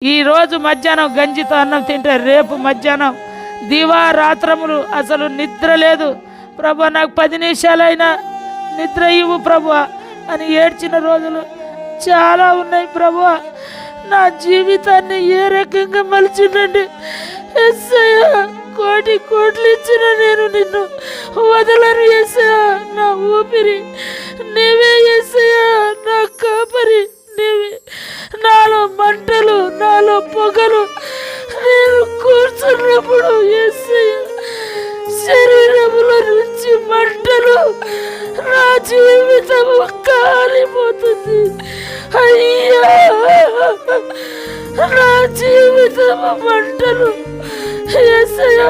ఈరోజు మధ్యాహ్నం గంజితో అన్నం తింటే రేపు మధ్యాహ్నం దివారాత్రములు అసలు నిద్ర లేదు. ప్రభు నాకు 10 నిమిషాలైనా నిద్ర ఇవ్వు ప్రభు అని ఏడ్చిన రోజులు చాలా ఉన్నాయి. ప్రభు నా జీవితాన్ని ఏ రకంగా మలిచిండండి. యేసయ్య కోటి కోట్లు ఇచ్చిన నేను నిన్ను వదలను యేసయ్య. నా ఊపిరి నీవే యేసయ్య, నా కాపరి నీవే. నాలో మంటలు, నాలో పొగలు, నేను కూర్చున్నప్పుడు యేసయ్య శరీరములో నుంచి మంటలు, నా జీవితం కాలిపోతుంది. అయ్యా నా జీవితం మంటలు. యేసయ్య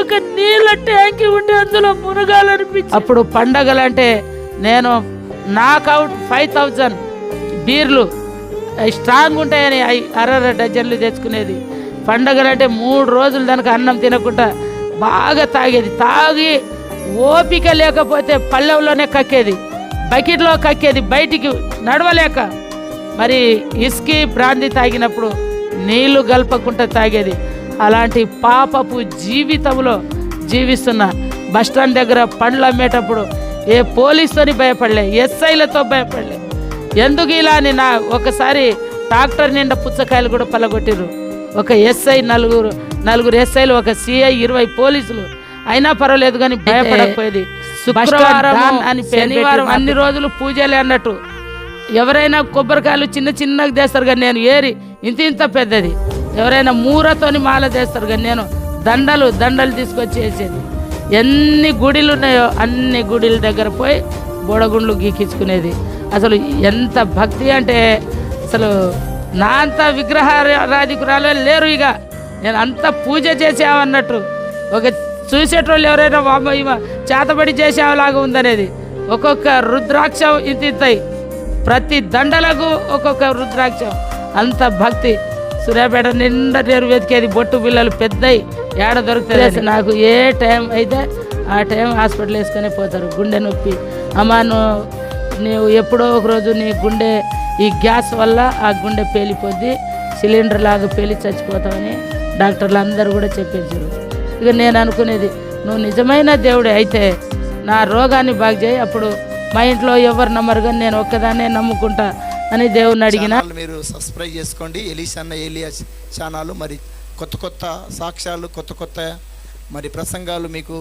ఒక నీళ్ళ ట్యాంకి ఉంటే అందులో మునగాలనిపించి అప్పుడు పండగలంటే నేను నాకౌట్ 5000 బీర్లు స్ట్రాంగ్ ఉంటాయని 60 డజన్లు తెచ్చుకునేది. పండగలంటే 3 రోజులు దానికి అన్నం తినకుండా బాగా తాగేది. తాగి ఓపిక లేకపోతే పళ్ళెంలోనే కక్కేది, బకెట్లో కక్కేది, బయటికి నడవలేక. మరి ఇస్కీ బ్రాందీ తాగినప్పుడు నీళ్లు గల్పకుండా తాగేది. అలాంటి పాపపు జీవితంలో జీవిస్తున్నా. బస్టాండ్ దగ్గర పండ్లు అమ్మేటప్పుడు ఏ పోలీసుతోని భయపడలే, ఎస్ఐలతో భయపడలే. ఎందుకు ఇలా అని ఒకసారి ట్రాక్టర్ నిండా పుచ్చకాయలు కూడా పలగొట్టిరు. ఒక ఎస్ఐ, నలుగురు ఎస్ఐలు, ఒక సిఐ, 20 పోలీసులు. అయినా పర్వాలేదు కానీ భయపడకపోయేది. శుక్రవారం అని శనివారం అన్ని రోజులు పూజలే అన్నట్టు. ఎవరైనా కొబ్బరికాయలు చిన్నగా తెస్తారు కానీ నేను ఏరి ఇంత పెద్దది. ఎవరైనా మూరతోని మాల తెస్తారు కానీ నేను దండలు తీసుకొచ్చి వేసేది. ఎన్ని గుడిలు ఉన్నాయో అన్ని గుడిల దగ్గర పోయి బోడగుండ్లు గీకించుకునేది. అసలు ఎంత భక్తి అంటే అసలు నా అంత విగ్రహారాధికురాలు లేరు. ఇక నేను అంత పూజ చేసావన్నట్టు. ఒక చూసేటోళ్ళు ఎవరైనా చేతబడి చేసేలాగా ఉందనేది. ఒక్కొక్క రుద్రాక్షం ఇంతాయి, ప్రతి దండలకు ఒక్కొక్క రుద్రాక్షం. అంత భక్తి. సూర్యాపేట నిండా నేను వెతికేది. బొట్టు పిల్లలు పెద్దయి ఏడ దొరుకుతుంది. నాకు ఏ టైం అయితే ఆ టైం హాస్పిటల్ వేసుకొని పోతారు. గుండె నొప్పి, అమ్మా నువ్వు ఎప్పుడో ఒక రోజు నీ గుండె ఈ గ్యాస్ వల్ల ఆ గుండె పేలిపోద్ది, సిలిండర్ లాగా పేలి చచ్చిపోతామని డాక్టర్లు అందరూ కూడా చెప్పించారు. ఇక నేను అనుకునేది, నువ్వు నిజమైన దేవుడే అయితే నా రోగాన్ని బాగు చేయి, అప్పుడు మా ఇంట్లో ఎవరు నమ్మరు కానీ నేను ఒక్కదాన్నే నమ్ముకుంటా అని దేవుణ్ణి అడిగిన. మీరు సబ్స్క్రైబ్ చేసుకోండి ఎలీషన్న ఏలియా ఛానల్. మరి కొత్త సాక్ష్యాలు, కొత్త మరి ప్రసంగాలు మీకు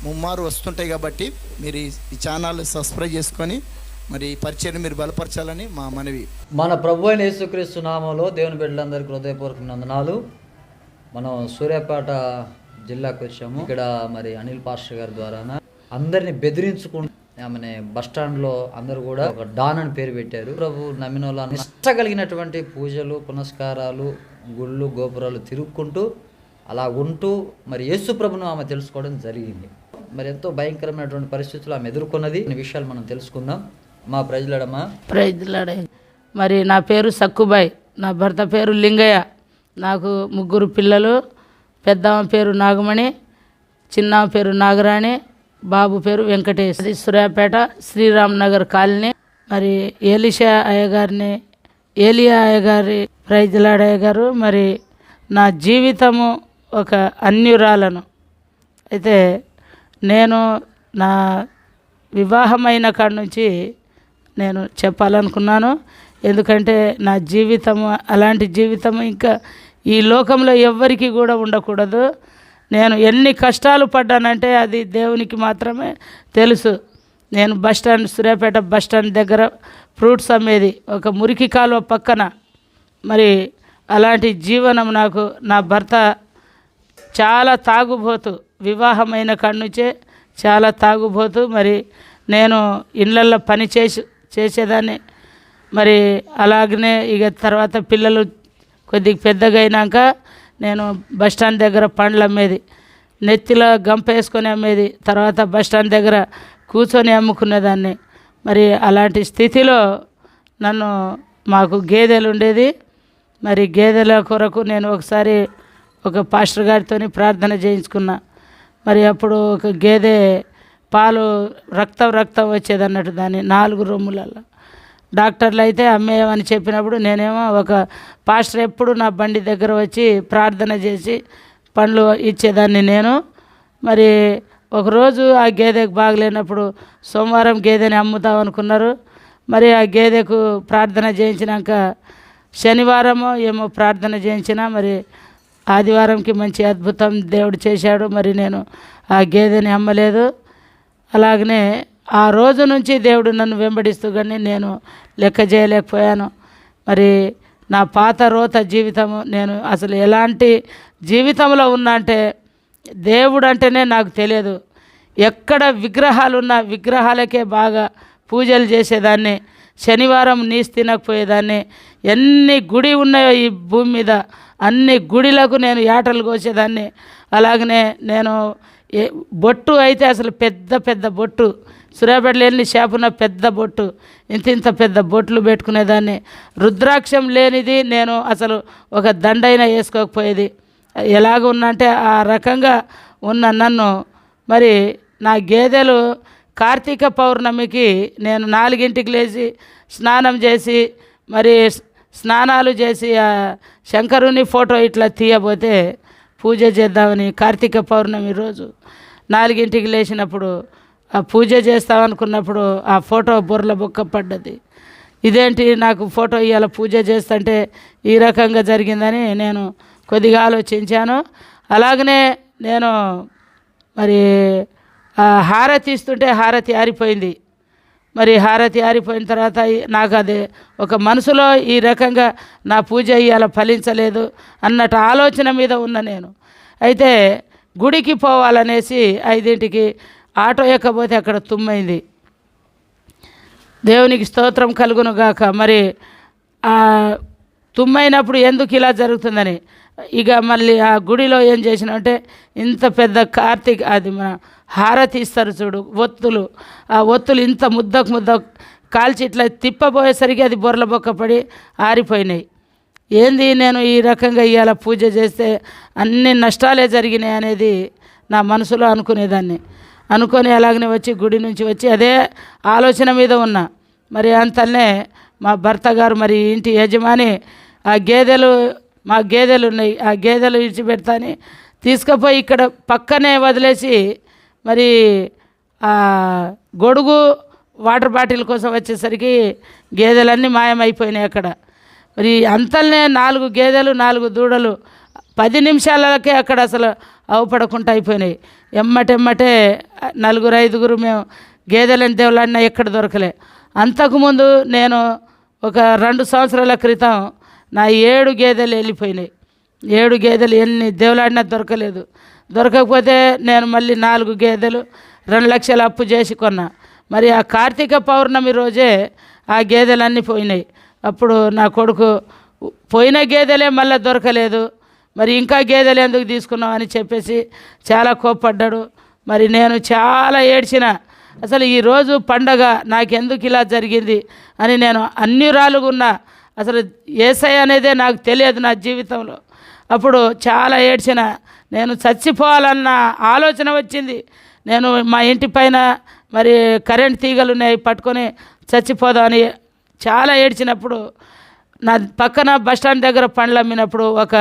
ముమ్మారు వస్తుంటాయి కాబట్టి మీరు ఈ ఛానల్ సబ్స్క్రైబ్ చేసుకొని మరి పరిచయం మీరు బలపరచాలని మా మనవి. మన ప్రభు అయిన యేసుక్రీస్తు నామంలో దేవుని బిడ్డలందరికీ హృదయపూర్వక వందనాలు. మనం సూర్యాపేట జిల్లాకు వచ్చాము. ఇక్కడ మరి అనిల్ పాస్టర్ గారి ద్వారా అందరినీ బెదిరించుకుంటూ ఆమె బస్టాండ్లో అందరూ కూడా ఒక డాన్ అని పేరు పెట్టారు. ప్రభు నమ్మిన వాళ్ళ నిష్టగలిగినటువంటి పూజలు, పునస్కారాలు, గుళ్ళు, గోపురాలు తిరుగుకుంటూ అలా ఉంటూ మరి యేసు ప్రభును ఆమె తెలుసుకోవడం జరిగింది. మరి ఎంతో భయంకరమైనటువంటి పరిస్థితులు ఆమె ఎదుర్కొన్నది. ఈ విషయాలు మనం తెలుసుకుందాం. మా ప్రైజ్లాడమ్మా. మరి నా పేరు సక్కుబాయ్, నా భర్త పేరు లింగయ్య. నాకు 3 పిల్లలు. పెద్దమ్మ పేరు నాగమణి, చిన్నమ్మ పేరు నాగరాణి, బాబు పేరు వెంకటేష్. అది సూర్యాపేట శ్రీరామ్ నగర్ కాలనీ. మరి ఏలియా అయ్యగారి ప్రైజ్లాడయ్య గారు మరి నా జీవితము ఒక అన్యురాలను. అయితే నేను నా వివాహమైన కాడి నుంచి నేను చెప్పాలనుకున్నాను. ఎందుకంటే నా జీవితము అలాంటి జీవితము ఇంకా ఈ లోకంలో ఎవ్వరికి కూడా ఉండకూడదు. నేను ఎన్ని కష్టాలు పడ్డానంటే అది దేవునికి మాత్రమే తెలుసు. నేను సూర్యాపేట బస్టాండ్ దగ్గర ఫ్రూట్స్ అమ్మేది, ఒక మురికి కాలువ పక్కన. మరి అలాంటి జీవనం నాకు. నా భర్త చాలా తాగుబోతు, వివాహమైన కాడి నుంచే చాలా తాగుబోతు. మరి నేను ఇళ్ళల్లో పని చేసేదాన్ని. మరి అలాగనే ఇక తర్వాత పిల్లలు కొద్దిగా పెద్దగా అయినాక నేను బస్టాండ్ దగ్గర పండ్లు అమ్మేది, నెత్తిలో గంప వేసుకొని అమ్మేది. తర్వాత బస్టాండ్ దగ్గర కూర్చొని అమ్ముకునేదాన్ని. మరి అలాంటి స్థితిలో మాకు గేదెలు ఉండేది. మరి గేదెల కొరకు నేను ఒకసారి ఒక పాస్టర్ గారితో ప్రార్థన చేయించుకున్నా. మరి అప్పుడు ఒక గేదె పాలు రక్తం వచ్చేది అన్నట్టు, దాన్ని 4 రొమ్ములలో. డాక్టర్లు అయితే అమ్మేయమని చెప్పినప్పుడు నేనేమో ఒక పాస్టర్ ఎప్పుడు నా బండి దగ్గర వచ్చి ప్రార్థన చేసి పండ్లు ఇచ్చేదాన్ని నేను. మరి ఒకరోజు ఆ గేదెకు బాగలేనప్పుడు సోమవారం గేదెని అమ్ముతాం అనుకున్నారు. మరి ఆ గేదెకు ప్రార్థన చేయించినాక శనివారమో ఏమో ప్రార్థన చేయించిన, మరి ఆదివారంకి మంచి అద్భుతం దేవుడు చేశాడు. మరి నేను ఆ గేదెని అమ్మలేదు. అలాగనే ఆ రోజు నుంచి దేవుడు నన్ను వెంబడిస్తూ కానీ నేను లెక్క చేయలేకపోయాను. మరి నా పాత రోత జీవితము, నేను అసలు ఎలాంటి జీవితంలో ఉన్నా అంటే దేవుడు అంటేనే నాకు తెలియదు. ఎక్కడ విగ్రహాలున్నా విగ్రహాలకే బాగా పూజలు చేసేదాన్ని. శనివారం నీసు తినకపోయేదాన్ని. ఎన్ని గుడి ఉన్నాయో ఈ భూమి మీద అన్ని గుడిలకు నేను యాటలు కోసేదాన్ని. అలాగనే నేను బొట్టు అయితే అసలు పెద్ద పెద్ద బొట్టు, సూర్యాపేటలో ఎన్ని షాపున్న పెద్ద బొట్టు, ఇంత పెద్ద బొట్లు పెట్టుకునేదాన్ని. రుద్రాక్షం లేనిది నేను అసలు ఒక దండైనా వేసుకోకపోయేది. ఎలాగ ఉన్నా అంటే ఆ రకంగా ఉన్న నన్ను మరి నా గేదెలు కార్తీక పౌర్ణమికి నేను 4ంటికి లేచి స్నానం చేసి మరి స్నానాలు చేసి ఆ శంకరుని ఫోటో ఇట్లా తీయబోతే పూజ చేద్దామని కార్తీక పౌర్ణమి రోజు 4ంటికి లేచినప్పుడు ఆ పూజ చేస్తామనుకున్నప్పుడు ఆ ఫోటో బొర్ల బొక్క పడ్డది. ఇదేంటి నాకు ఫోటో ఇవాళ పూజ చేస్తుంటే ఈ రకంగా జరిగిందని నేను కొద్దిగా ఆలోచించాను. అలాగనే నేను మరి హారతి ఇస్తుంటే హారతి ఆరిపోయింది. మరి హారతి ఆరిపోయిన తర్వాత నాకు అది ఒక మనసులో ఈ రకంగా నా పూజ ఇవాళ ఫలించలేదు అన్నట్టు ఆలోచన మీద ఉన్న నేను. అయితే గుడికి పోవాలనేసి 5ంటికి ఆటో ఎక్కబోతే అక్కడ తుమ్మైంది. దేవునికి స్తోత్రం కలుగును గాక. మరి తుమ్మైనప్పుడు ఎందుకు ఇలా జరుగుతుందని ఇక మళ్ళీ ఆ గుడిలో ఏం చేసినంటే ఇంత పెద్ద అది మన హారతి ఇస్తారు చూడు ఒత్తులు, ఆ ఒత్తులు ఇంత ముద్ద కాల్చి ఇట్లా తిప్పబోయేసరికి అది బొర్ల బొక్క పడి ఆరిపోయినాయి. ఏంది నేను ఈ రకంగా ఇవాళ పూజ చేస్తే అన్ని నష్టాలే జరిగినాయి అనేది నా మనసులో అనుకునేదాన్ని. అనుకొని అలాగనే వచ్చి గుడి నుంచి వచ్చి అదే ఆలోచన మీద ఉన్నా. మరి అంతనే మా భర్త గారు మరి ఇంటి యజమాని మా గేదెలు ఉన్నాయి, ఆ గేదెలు ఇడిచిపెడతాని తీసుకుపోయి ఇక్కడ పక్కనే వదిలేసి మరి గొడుగు వాటర్ బాటిల్ కోసం వచ్చేసరికి గేదెలన్నీ మాయమైపోయినాయి అక్కడ. మరి అంతల్నే 4 గేదెలు 4 దూడలు 10 నిమిషాలకే అక్కడ అసలు అవపడకుండా అయిపోయినాయి. ఎమ్మటెమ్మటే 4-5 మేము గేదెలను దేవులన్నా ఎక్కడ దొరకలే. అంతకుముందు నేను ఒక 2 సంవత్సరాల క్రితం నా 7 గేదెలు వెళ్ళిపోయినాయి. 7 గేదెలు ఎన్ని దేవులాడినా దొరకలేదు. దొరకకపోతే నేను మళ్ళీ 4 గేదెలు 2 లక్షలు అప్పు చేసి కొన్నా. మరి ఆ కార్తీక పౌర్ణమి రోజే ఆ గేదెలన్నీ పోయినాయి. అప్పుడు నా కొడుకు పోయిన గేదెలే మళ్ళీ దొరకలేదు, మరి ఇంకా గేదెలు ఎందుకు తీసుకున్నావు అని చెప్పేసి చాలా కోప్పడ్డాడు. మరి నేను చాలా ఏడ్చిన. అసలు ఈరోజు పండగ నాకెందుకు ఇలా జరిగింది అని నేను అన్యురాలుగున్నా. అసలు యేసయ్య అనేదే నాకు తెలియదు నా జీవితంలో. అప్పుడు చాలా ఏడ్చిన. నేను చచ్చిపోవాలన్న ఆలోచన వచ్చింది. నేను మా ఇంటి పైన మరి కరెంట్ తీగలు ఉన్నాయి, పట్టుకొని చచ్చిపోదామని చాలా ఏడ్చినప్పుడు నా పక్కన బస్టాండ్ దగ్గర పండ్లు అమ్మినప్పుడు ఒక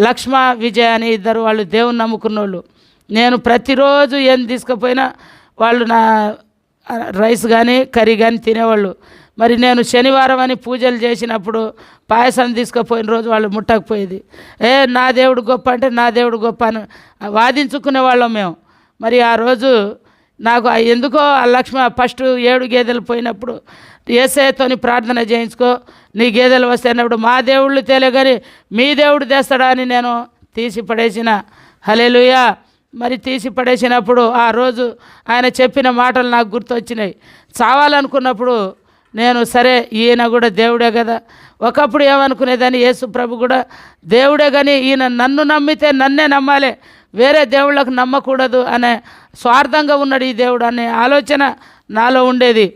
లక్ష్మ విజయ అని ఇద్దరు వాళ్ళు దేవుని నమ్ముకున్నోళ్ళు. నేను ప్రతిరోజు ఏం తీసుకుపోయినా వాళ్ళు నా రైస్ కానీ కర్రీ కానీ తినేవాళ్ళు. మరి నేను శనివారం అని పూజలు చేసినప్పుడు పాయసం తీసుకుపోయిన రోజు వాళ్ళు ముట్టకపోయేది. నా దేవుడు గొప్ప అంటే నా దేవుడు గొప్ప అని వాదించుకునే వాళ్ళం మేము. మరి ఆ రోజు నాకు ఎందుకో ఆ లక్ష్మ ఫస్ట్ 7 గేదెలు పోయినప్పుడు యేసయ్యతోని ప్రార్థన చేయించుకో, నీ గేదెలు వస్తే అన్నప్పుడు మా దేవుళ్ళు తేలే కానీ మీ దేవుడు తెస్తాడా అని నేను తీసి పడేసిన. హల్లెలూయా. మరి తీసి పడేసినప్పుడు ఆ రోజు ఆయన చెప్పిన మాటలు నాకు గుర్తొచ్చినాయి. చావాలనుకున్నప్పుడు నేను సరే ఈయన కూడా దేవుడే కదా. ఒకప్పుడు ఏమనుకునేదాన్ని యేసు ప్రభు కూడా దేవుడే కానీ ఈయన నన్ను నమ్మితే నన్నే నమ్మాలి, వేరే దేవుళ్ళకు నమ్మకూడదు అనే స్వార్థంగా ఉన్నాడు ఈ దేవుడు అనే ఆలోచన నాలో ఉండేది.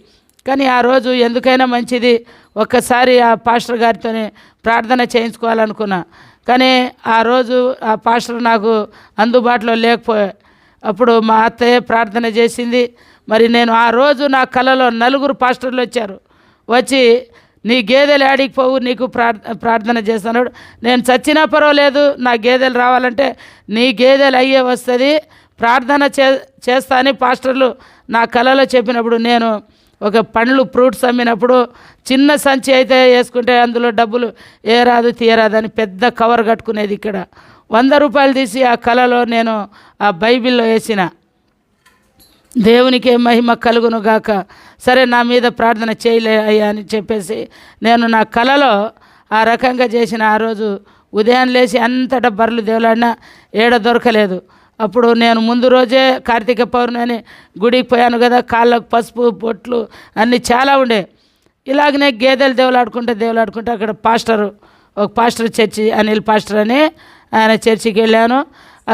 కానీ ఆ రోజు ఎందుకైనా మంచిది ఒక్కసారి ఆ పాస్టర్ గారితో ప్రార్థన చేయించుకోవాలనుకున్నా. కానీ ఆ రోజు ఆ పాస్టర్ నాకు అందుబాటులో లేకపోయా. అప్పుడు మా అత్తయ్య ప్రార్థన చేసింది. మరి నేను ఆ రోజు నా కలలో 4 పాస్టర్లు వచ్చారు. వచ్చి నీ గేదెలు ఆడికి పోవు, నీకు ప్రార్థన చేస్తున్నాడు. నేను చచ్చినా పర్వాలేదు, నా గేదెలు రావాలంటే నీ గేదెలు అయ్యే వస్తుంది, ప్రార్థన చేస్తా అని పాస్టర్లు నా కలలో చెప్పినప్పుడు నేను ఒక పండ్లు ఫ్రూట్స్ అమ్మినప్పుడు చిన్న సంచి అయితే వేసుకుంటే అందులో డబ్బులు ఏరాదు తీయరాదని పెద్ద కవర్ కట్టుకునేది. ఇక్కడ 100 రూపాయలు తీసి ఆ కలలో నేను ఆ బైబిల్లో వేసిన. దేవునికే మహిమ కలుగును గాక. సరే నా మీద ప్రార్థన చేయలే అయ్యా అని చెప్పేసి నేను నా కలలో ఆ రకంగా చేసిన. ఆ రోజు ఉదయం లేచి అంతటా బర్రెలు దేవులాడినా ఏడ దొరకలేదు. అప్పుడు నేను ముందు రోజే కార్తీక పౌర్ణమి గుడికి పోయాను కదా, కాళ్ళకు పసుపు బొట్లు అన్నీ చాలా ఉండే. ఇలాగనే గేదెలు దేవులాడుకుంటే అక్కడ ఒక పాస్టర్ చర్చి, అనిల్ పాస్టర్ అని ఆయన చర్చికి వెళ్ళాను.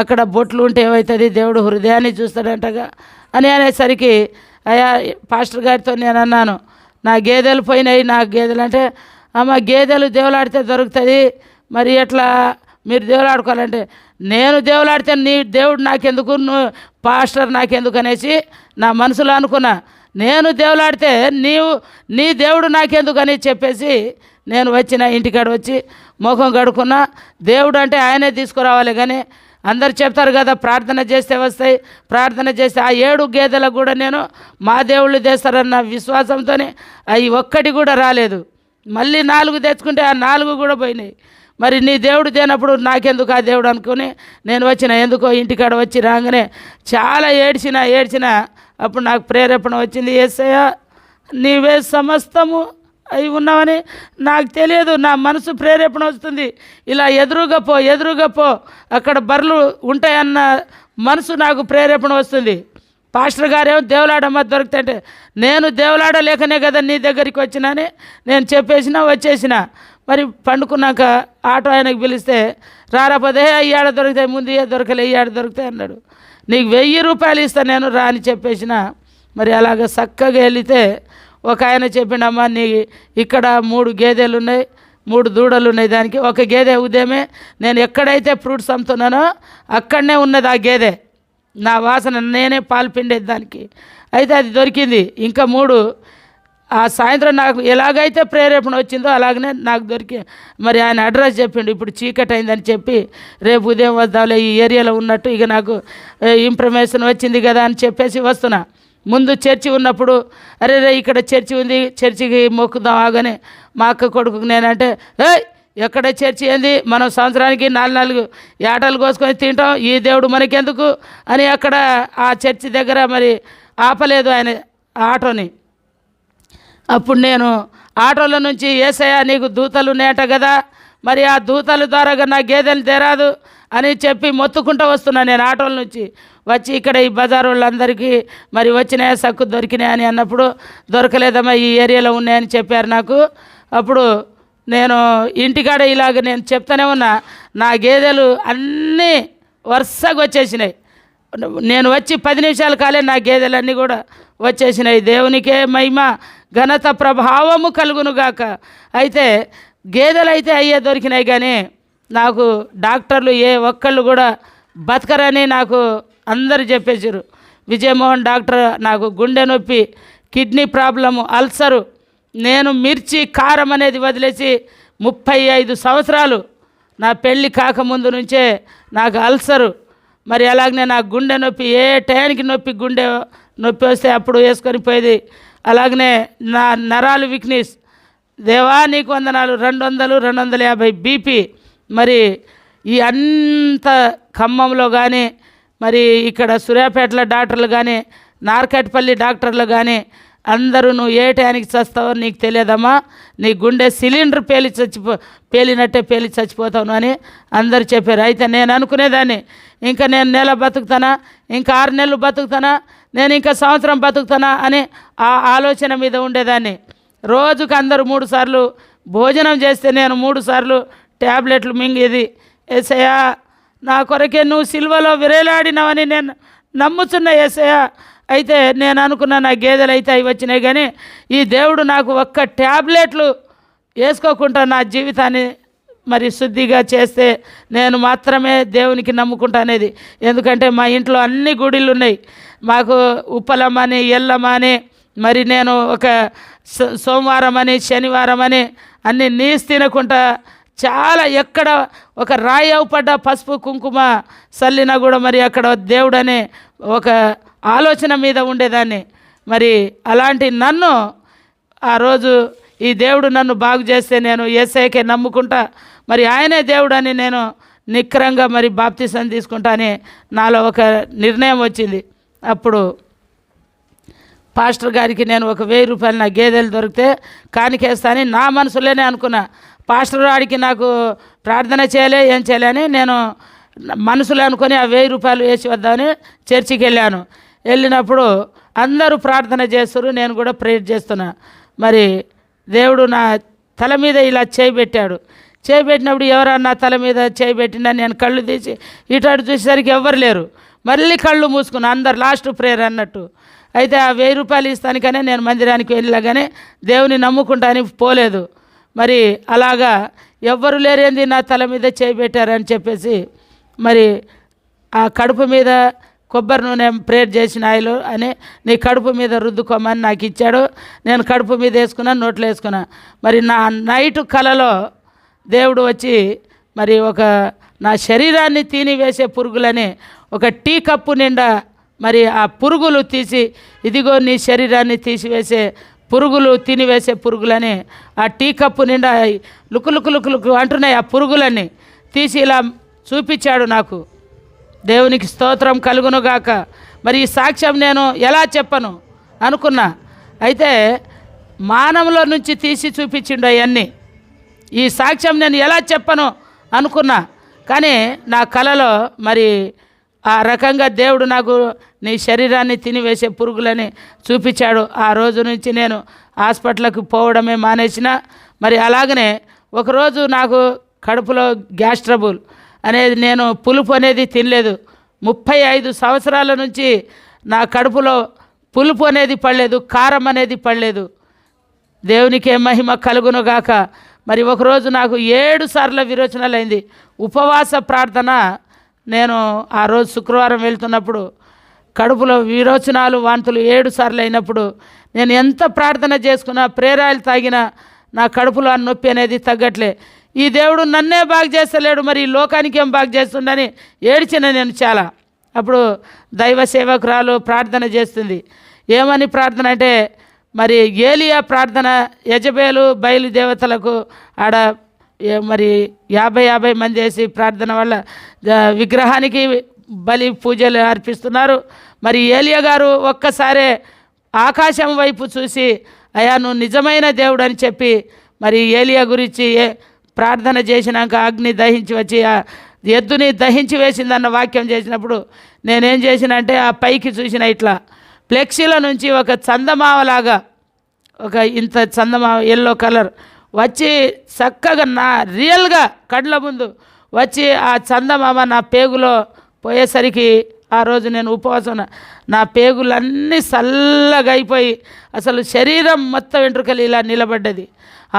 అక్కడ బొట్లు ఉంటే ఏమవుతుంది, దేవుడు హృదయాన్ని చూస్తాడంటగా అని అనేసరికి అయ్యా పాస్టర్ గారితో నేను అన్నాను, నా గేదెలు పోయినాయి, నా గేదెలు అంటే అమ్మ గేదెలు దేవులాడితే దొరుకుతుంది, మరి ఎట్లా మీరు దేవులాడుకోవాలంటే నేను దేవులాడితే నీ దేవుడు నాకెందుకు, పాస్టర్ నాకెందుకు అనేసి నా మనసులో అనుకున్నా. నేను దేవులాడితే నీ దేవుడు నాకెందుకు అని చెప్పేసి నేను వచ్చిన ఇంటికాడ వచ్చి ముఖం కడుక్కున్నా. దేవుడు అంటే ఆయనే తీసుకురావాలి కానీ అందరు చెప్తారు కదా ప్రార్థన చేస్తే వస్తాయి, ప్రార్థన చేస్తే ఆ 7 గేదెలకు కూడా నేను మా దేవుళ్ళు తెస్తారన్న విశ్వాసంతోనే అవి ఒక్కటి కూడా రాలేదు. మళ్ళీ 4 తెచ్చుకుంటే ఆ 4 కూడా పోయినాయి. మరి నీ దేవుడు తేనప్పుడు నాకెందుకు ఆ దేవుడు అనుకుని నేను వచ్చిన. ఎందుకో ఇంటికాడ వచ్చి రాగానే చాలా ఏడ్చిన. అప్పుడు నాకు ప్రేరేపణ వచ్చింది, యేసయ్యా నీవే సమస్తము అయి ఉన్నావని నాకు తెలియదు, నా మనసు ప్రేరేపణ వస్తుంది. ఇలా ఎదురుగా పో అక్కడ బర్రెలు ఉంటాయన్న మనసు నాకు ప్రేరేపణ వస్తుంది. పాస్టర్ గారేమో దేవులాడమ్మ దొరుకుతుంటే నేను దేవులాడలేకనే కదా నీ దగ్గరికి వచ్చినాని నేను వచ్చేసిన. మరి పండుకున్నాక ఆటో ఆయనకు పిలిస్తే రారాపోతే అయ్యాడ దొరుకుతాయి, ముందు దొరకలే అయ్యాడ దొరుకుతాయి అన్నాడు. నీకు 1000 రూపాయలు ఇస్తాను నేను రా అని చెప్పేసిన. మరి అలాగ చక్కగా వెళితే ఒక ఆయన చెప్పిండమ్మా నీ ఇక్కడ 3 గేదెలు ఉన్నాయి, 3 దూడలు ఉన్నాయి, దానికి ఒక గేదె ఉదయమే నేను ఎక్కడైతే ఫ్రూట్స్ అమ్ముతున్నానో అక్కడనే ఉన్నది ఆ గేదె, నా వాసన నేనే పాలు పిండేది దానికి. అయితే అది దొరికింది. ఇంకా 3 ఆ సాయంత్రం నాకు ఎలాగైతే ప్రేరేపణ వచ్చిందో అలాగనే నాకు దొరికి. మరి ఆయన అడ్రస్ చెప్పిండు, ఇప్పుడు చీకటి అయిందని చెప్పి రేపు ఉదయం వద్దాంలే ఈ ఏరియాలో ఉన్నట్టు ఇక నాకు ఇన్ఫర్మేషన్ వచ్చింది కదా అని చెప్పేసి వస్తున్నా. ముందు చర్చి ఉన్నప్పుడు అరే ఇక్కడ చర్చి ఉంది, చర్చికి మొక్కుదాం ఆగానే మా అక్క కొడుకుకు నేనంటే ఎక్కడ చర్చి ఏంది, మనం సంవత్సరానికి 4 ఏటలు కోసుకొని తింటాం, ఈ దేవుడు మనకెందుకు అని అక్కడ ఆ చర్చి దగ్గర మరి ఆపలేదు ఆయన ఆటోని. అప్పుడు నేను ఆటోలో నుంచి యేసయ్యా నీకు దూతలు ఉన్నాయట కదా, మరి ఆ దూతల ద్వారా నా గేదెలు తెరాదు అని చెప్పి మొత్తుకుంటూ వస్తున్నాను. నేను ఆటోల నుంచి వచ్చి ఇక్కడ ఈ బజార్ వాళ్ళందరికీ మరి వచ్చినాయా సక్కు దొరికినాయని అన్నప్పుడు దొరకలేదమ్మా ఈ ఏరియాలో ఉన్నాయని చెప్పారు నాకు. అప్పుడు నేను ఇంటికాడ ఇలాగ నేను చెప్తానే ఉన్నా, నా గేదెలు అన్నీ వరుసగా వచ్చేసినాయి. నేను వచ్చి 10 నిమిషాలు కాలే నా గేదెలన్నీ కూడా వచ్చేసినాయి. దేవునికే మహిమ ఘనత ప్రభావము కలుగునుగాక. అయితే గేదెలు అయితే అయ్యే దొరికినాయి కానీ నాకు డాక్టర్లు ఏ ఒక్కళ్ళు కూడా బతకరని నాకు అందరు చెప్పేసారు. విజయమోహన్ డాక్టర్ నాకు గుండె నొప్పి, కిడ్నీ ప్రాబ్లము, అల్సరు, నేను మిర్చి కారం అనేది వదిలేసి 35 సంవత్సరాలు నా పెళ్ళి కాకముందు నుంచే నాకు అల్సరు. మరి అలాగనే నాకు గుండె నొప్పి, ఏ టైంకి గుండె నొప్పి వస్తే అప్పుడు వేసుకొని పోయేది. అలాగనే నా నరాలు వీక్నెస్, దేవా నీకు వందనాలు, 200, 250 బీపీ. మరి ఈ అంత ఖమ్మంలో కానీ మరి ఇక్కడ సూర్యాపేటలో డాక్టర్లు కానీ నార్కట్పల్లి డాక్టర్లు కానీ అందరూ నువ్వు ఏ టైంకి చస్తావో నీకు తెలియదమ్మా, నీ గుండె సిలిండర్ పేలినట్టే పేలి చచ్చిపోతావు అని అందరు చెప్పారు. అయితే నేను అనుకునేదాన్ని ఇంకా నేను నెల బతుకుతానా, ఇంకా 6 నెలలు బతుకుతానా, నేను ఇంకా సంవత్సరం బతుకుతానా అని ఆ ఆలోచన మీద ఉండేదాన్ని. రోజుకు అందరూ 3 సార్లు భోజనం చేస్తే నేను 3 సార్లు ట్యాబ్లెట్లు మింగేది. యేసయ్యా నా కొరకే నువ్వు సిల్వలో విరేలాడినావని నేను నమ్ముతున్నా యేసయ్యా. అయితే నేను అనుకున్న నా గేదెలు అయితే అవి వచ్చినాయి కానీ ఈ దేవుడు నాకు ఒక్క ట్యాబ్లెట్లు వేసుకోకుండా నా జీవితాన్ని మరి శుద్ధిగా చేస్తే నేను మాత్రమే దేవునికి నమ్ముకుంటా అనేది. ఎందుకంటే మా ఇంట్లో అన్ని గుడిలు ఉన్నాయి, మాకు ఉప్పలమ్మ అని ఎల్లమ్మ అని మరి నేను ఒక సోమవారం అని శనివారం అని అన్ని నీసు తినకుండా చాలా ఎక్కడ ఒక రాయి అవుపడ్డ పసుపు కుంకుమ చల్లినా కూడా మరి అక్కడ దేవుడు అనే ఒక ఆలోచన మీద ఉండేదాన్ని. మరి అలాంటి నన్ను ఆ రోజు ఈ దేవుడు నన్ను బాగు చేస్తే నేను యేసయ్యకే నమ్ముకుంటా, మరి ఆయనే దేవుడు అని నేను నిక్కరంగా మరి బాప్తిసం తీసుకుంటా అని నాలో ఒక నిర్ణయం వచ్చింది. అప్పుడు పాస్టర్ గారికి నేను ఒక 1000 రూపాయలు నా గేదెలు దొరికితే కానికేస్తానని నా మనసులోనే అనుకున్నా. పాస్టర్ వాడికి నాకు ప్రార్థన చేయలే ఏం చేయలేని నేను మనసులో అనుకొని ఆ 1000 రూపాయలు వేసి వద్దామని చర్చికి వెళ్ళాను. వెళ్ళినప్పుడు అందరూ ప్రార్థన చేస్తారు, నేను కూడా ప్రేయర్ చేస్తున్నా. మరి దేవుడు నా తల మీద ఇలా చేయబెట్టాడు. చేయబెట్టినప్పుడు ఎవరన్నా తల మీద చేయబెట్టినా నేను కళ్ళు తీసి ఇటు చూసేసరికి ఎవ్వరు లేరు. మళ్ళీ కళ్ళు మూసుకున్నా, అందరు లాస్ట్ ప్రేయర్ అన్నట్టు. అయితే ఆ 1000 రూపాయలు ఇస్తానికనే నేను మందిరానికి వెళ్ళగానే దేవుని నమ్ముకుంటాని పోలేదు. మరి అలాగా ఎవ్వరు లేరేంది నా తల మీద చేయబెట్టారని చెప్పేసి మరి ఆ కడుపు మీద కొబ్బరి నూనె ప్రేయర్ చేసిన ఆయిల్ అని నీ కడుపు మీద రుద్దుకోమని నాకు ఇచ్చాడు. నేను కడుపు మీద వేసుకున్నా, నోట్లో వేసుకున్నా. మరి నా నైట్ కలలో దేవుడు వచ్చి మరి ఒక నా శరీరాన్ని తినివేసే పురుగులని ఒక టీ కప్పు నిండా మరి ఆ పురుగులు తీసి, ఇదిగో నీ శరీరాన్ని తీసివేసే పురుగులు తినివేసే పురుగులని ఆ టీ కప్పు నిండా లుక్కు లుక్కు లుక్కు లుక్కు అంటున్నాయి. ఆ పురుగులన్నీ తీసి ఇలా చూపించాడు నాకు. దేవునికి స్తోత్రం కలుగునుగాక. మరి ఈ సాక్ష్యం నేను ఎలా చెప్పను అనుకున్నా. అయితే మానవుల నుంచి తీసి చూపించిండు అవన్నీ. ఈ సాక్ష్యం నేను ఎలా చెప్పను అనుకున్నా. కానీ నా కలలో మరి ఆ రకంగా దేవుడు నాకు నీ శరీరాన్ని తినివేసే పురుగులని చూపించాడు. ఆ రోజు నుంచి నేను హాస్పిటల్కి పోవడమే మానేసిన. మరి అలాగనే ఒకరోజు నాకు కడుపులో గ్యాస్ ట్రబుల్ అనేది, నేను పులుపు అనేది తినలేదు. 35 సంవత్సరాల నుంచి నా కడుపులో పులుపు అనేది పడలేదు, కారం అనేది పడలేదు. దేవునికే మహిమ కలుగునుగాక. మరి ఒకరోజు నాకు 7 సార్ల విరోచనాలైంది. ఉపవాస ప్రార్థన నేను ఆ రోజు శుక్రవారం వెళ్తున్నప్పుడు కడుపులో విరోచనాలు వాంతులు 7 సార్లు అయినప్పుడు నేను ఎంత ప్రార్థన చేసుకున్నా, ప్రేరాయలు తాగినా నా కడుపులో ఆ నొప్పి అనేది తగ్గట్లే. ఈ దేవుడు నన్నే బాగు చేస్తలేడు, మరి ఈ లోకానికి ఏం బాగు చేస్తుండని ఏడ్చిన నేను చాలా. అప్పుడు దైవ సేవకురాలు ప్రార్థన చేస్తుంది. ఏమని ప్రార్థన అంటే, మరి ఏలియా ప్రార్థన, యజబేలు బయలుదేవతలకు ఆడ మరి 50 మంది వేసి ప్రార్థన వల్ల విగ్రహానికి బలి పూజలు అర్పిస్తున్నారు. మరి ఏలియా గారు ఒక్కసారే ఆకాశం వైపు చూసి, అయ్యా నువ్వు నిజమైన దేవుడు అని చెప్పి మరి ఏలియా గురించి ప్రార్థన చేసినాక అగ్ని దహించి వచ్చి ఆ ఎద్దుని దహించి వేసిందన్న వాక్యం చేసినప్పుడు నేనేం చేసినంటే ఆ పైకి చూసిన ఇట్లా ఫ్లెక్సీల నుంచి ఒక చందమావలాగా, ఒక ఇంత చందమావ ఎల్లో కలర్ వచ్చి చక్కగా నా రియల్గా కళ్ళ ముందు వచ్చి ఆ చందమామ నా పేగులో పోయేసరికి ఆ రోజు నేను ఉపవాసం, నా పేగులన్నీ చల్లగా అయిపోయి అసలు శరీరం మొత్తం వెంట్రుకలు ఇలా నిలబడ్డది.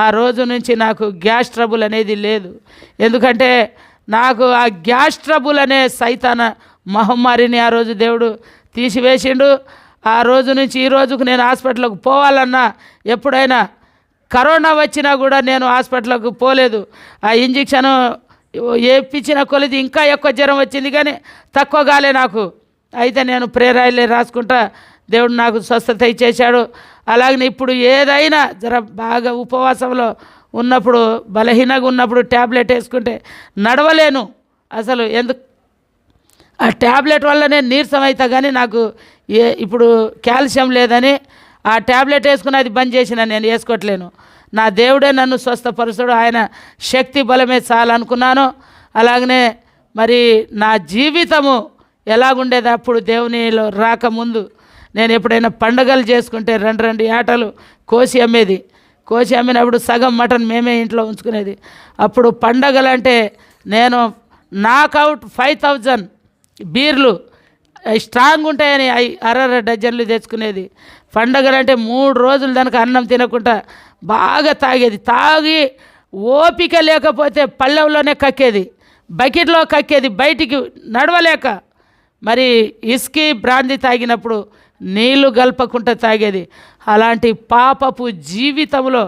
ఆ రోజు నుంచి నాకు గ్యాస్ ట్రబుల్ అనేది లేదు. ఎందుకంటే నాకు ఆ గ్యాస్ ట్రబుల్ అనే సైతాన మహమ్మారిని ఆ రోజు దేవుడు తీసివేసిండు. ఆ రోజు నుంచి ఈ రోజుకు నేను హాస్పిటల్కి పోవాలన్నా, ఎప్పుడైనా కరోనా వచ్చినా కూడా నేను హాస్పిటల్కి పోలేదు. ఆ ఇంజెక్షన్ వేయించిన కొలిది ఇంకా ఎక్కువ జ్వరం వచ్చింది కానీ తక్కువ కాలే నాకు. అయితే నేను ప్రేరాయిలే రాసుకుంటా దేవుడు నాకు స్వస్థత ఇచ్చేశాడు. అలాగనే ఇప్పుడు ఏదైనా జర బాగా ఉపవాసంలో ఉన్నప్పుడు, బలహీనంగా ఉన్నప్పుడు ట్యాబ్లెట్ వేసుకుంటే నడవలేను అసలు. ఎందుకు ఆ ట్యాబ్లెట్ వల్లనే నీరసం అవుతా కానీ నాకు ఇప్పుడు కాల్షియం లేదని ఆ ట్యాబ్లెట్ వేసుకుని అది బంద్ చేసిన, నేను వేసుకోవట్లేను. నా దేవుడే నన్ను స్వస్థపరుస్తాడు, ఆయన శక్తి బలమే చాలనుకున్నాను. అలాగనే మరి నా జీవితము ఎలాగుండేది అప్పుడు దేవునిలో రాకముందు. నేను ఎప్పుడైనా పండగలు చేసుకుంటే 2 ఏటలు కోసి అమ్మేది. కోసి అమ్మినప్పుడు సగం మటన్ మేమే ఇంట్లో ఉంచుకునేది. అప్పుడు పండగలు అంటే నేను నాకౌట్ 5000 బీర్లు స్ట్రాంగ్ ఉంటాయని 6 డజన్లు తెచ్చుకునేది. పండగలు అంటే 3 రోజులు దానికి అన్నం తినకుండా బాగా తాగేది. తాగి ఓపిక లేకపోతే పళ్ళెంలోనే కక్కేది, బకెట్లో కక్కేది, బయటికి నడవలేక. మరి ఇస్కీ బ్రాందీ తాగినప్పుడు నీళ్లు గల్పకుండా తాగేది. అలాంటి పాపపు జీవితంలో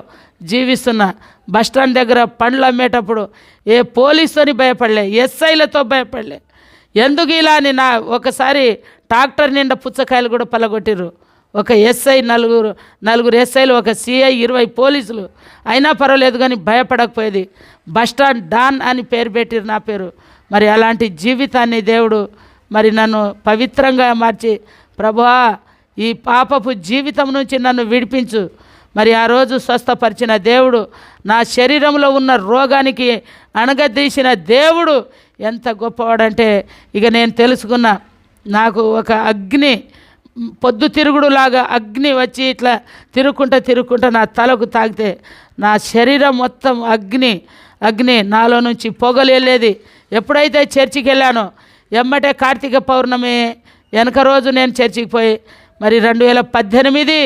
జీవిస్తున్నా. బస్టాండ్ దగ్గర పండ్లు అమ్మేటప్పుడు ఏ పోలీసుని భయపడలే, ఎస్ఐలతో భయపడలే. ఎందుకు ఇలా అని ఒకసారి ట్రాక్టర్ నిండా పుచ్చకాయలు కూడా పలగొట్టిర్రు. ఒక ఎస్ఐ, నలుగురు ఎస్ఐలు, ఒక సిఐ, 20 పోలీసులు. అయినా పర్వాలేదు కానీ భయపడకపోయేది. బస్టాండ్ డాన్ అని పేరు పెట్టిరు నా పేరు. మరి అలాంటి జీవితాన్ని దేవుడు మరి నన్ను పవిత్రంగా మార్చి, ప్రభువా ఈ పాపపు జీవితం నుంచి నన్ను విడిపించు. మరి ఆ రోజు స్వస్థపరిచిన దేవుడు, నా శరీరంలో ఉన్న రోగానికి అణగదీసిన దేవుడు ఎంత గొప్పవాడంటే ఇక నేను తెలుసుకున్నా. నాకు ఒక అగ్ని, పొద్దు తిరుగుడులాగా అగ్ని వచ్చి ఇట్లా తిరుగుకుంటా నా తలకు తాకితే నా శరీరం మొత్తం అగ్ని నాలో నుంచి పొగలు వెళ్ళేది. ఎప్పుడైతే చర్చికి వెళ్ళానో ఎమ్మటే కార్తీక పౌర్ణమి వెనక రోజు నేను చర్చికి పోయి మరి 2018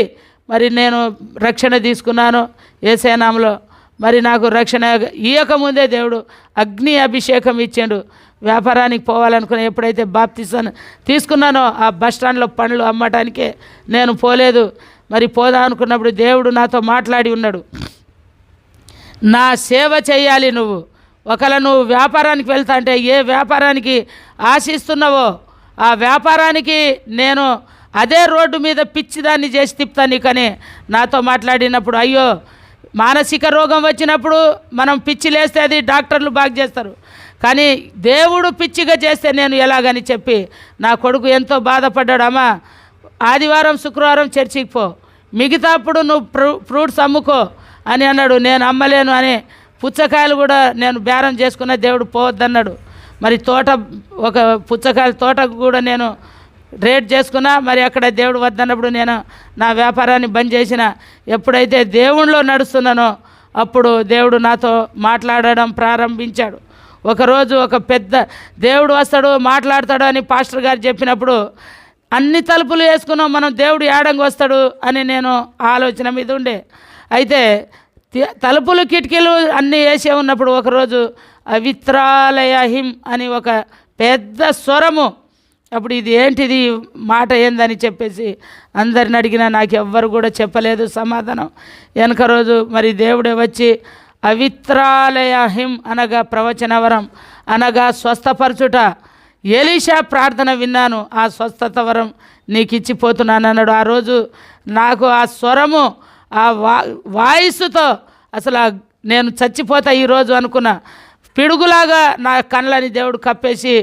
మరి నేను రక్షణ తీసుకున్నాను యేసయ్య నామములో. మరి నాకు రక్షణ ఇయ్యకముందే దేవుడు అగ్ని అభిషేకం ఇచ్చాడు. వ్యాపారానికి పోవాలనుకుని ఎప్పుడైతే బాప్తిసం తీసుకున్నానో ఆ బస్టాండ్లో పండ్లు అమ్మటానికే నేను పోలేదు. మరి పోదాం అనుకున్నప్పుడు దేవుడు నాతో మాట్లాడి ఉన్నాడు. నా సేవ చేయాలి నువ్వు. ఒకవేళ నువ్వు వ్యాపారానికి వెళ్తా అంటే ఏ వ్యాపారానికి ఆశిస్తున్నావో ఆ వ్యాపారానికి నేను అదే రోడ్డు మీద పిచ్చిదాన్ని చేసి తిప్పుతాను నీకని నాతో మాట్లాడినప్పుడు, అయ్యో మానసిక రోగం వచ్చినప్పుడు మనం పిచ్చి లేస్తే అది డాక్టర్లు బాగు చేస్తారు, కానీ దేవుడు పిచ్చిగా చేస్తే నేను ఎలాగని చెప్పి నా కొడుకు ఎంతో బాధపడ్డాడు. అమ్మా ఆదివారం శుక్రవారం చర్చికి పో, మిగతా అప్పుడు నువ్వు ఫ్రూట్స్ అమ్ముకో అని అన్నాడు. నేను అమ్మలేను అని పుచ్చకాయలు కూడా నేను బేరం చేసుకున్న, దేవుడు పోవద్దన్నాడు. మరి ఒక పుచ్చకాయల తోటకు కూడా నేను రేట్ చేసుకున్నా. మరి అక్కడ దేవుడు వద్దన్నప్పుడు నేను నా వ్యాపారాన్ని బంద్ చేసిన. ఎప్పుడైతే దేవునిలో నడుస్తున్నానో అప్పుడు దేవుడు నాతో మాట్లాడడం ప్రారంభించాడు. ఒకరోజు ఒక పెద్ద దేవుడు వస్తాడు మాట్లాడతాడు అని పాస్టర్ గారు చెప్పినప్పుడు అన్ని తలుపులు వేసుకున్నాం మనం, దేవుడు ఏడంగా వస్తాడు అని నేను ఆలోచన మీద ఉండే. అయితే తలుపులు కిటికీలు అన్నీ వేసే ఉన్నప్పుడు ఒకరోజు అవిత్రాలయహిం అని ఒక పెద్ద స్వరము. అప్పుడు ఇది ఏంటిది మాట ఏందని చెప్పేసి అందరిని అడిగినా నాకు ఎవ్వరు కూడా చెప్పలేదు సమాధానం. వెనక రోజు మరి దేవుడే వచ్చి అవిత్రాలయహిం అనగా ప్రవచనవరం అనగా స్వస్థపరచుట, ఎలీషా ప్రార్థన విన్నాను, ఆ స్వస్థత వరం నీకు ఇచ్చిపోతున్నాను అన్నాడు. ఆ రోజు నాకు ఆ స్వరము, ఆ వాయిస్తో అసలు నేను చచ్చిపోతా ఈరోజు అనుకున్నా. పిడుగులాగా నా కళ్ళని దేవుడు కప్పేసి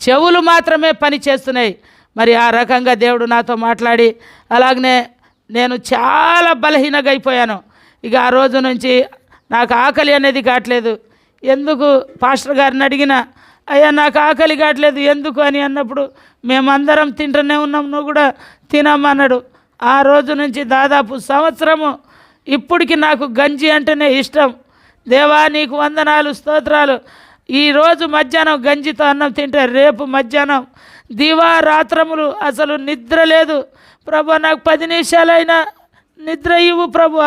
చెవులు మాత్రమే పని చేస్తున్నాయి. మరి ఆ రకంగా దేవుడు నాతో మాట్లాడి అలాగనే నేను చాలా బలహీనంగా అయిపోయాను. ఇక ఆ రోజు నుంచి నాకు ఆకలి అనేది కావట్లేదు. ఎందుకు పాస్టర్ గారిని అడిగినా, అయ్యా నాకు ఆకలి కావట్లేదు ఎందుకు అని అన్నప్పుడు, మేమందరం తింటూనే ఉన్నాం నువ్వు కూడా తినమన్నాడు. ఆ రోజు నుంచి దాదాపు సంవత్సరము ఇప్పటికి నాకు గంజి అంటేనే ఇష్టం. దేవా నీకు వందనాలు స్తోత్రాలు. ఈరోజు మధ్యాహ్నం గంజితో అన్నం తింటే రేపు మధ్యాహ్నం దివారాత్రములు అసలు నిద్ర లేదు. ప్రభు నాకు 10 నిమిషాలైనా నిద్ర ఇవ్వు ప్రభు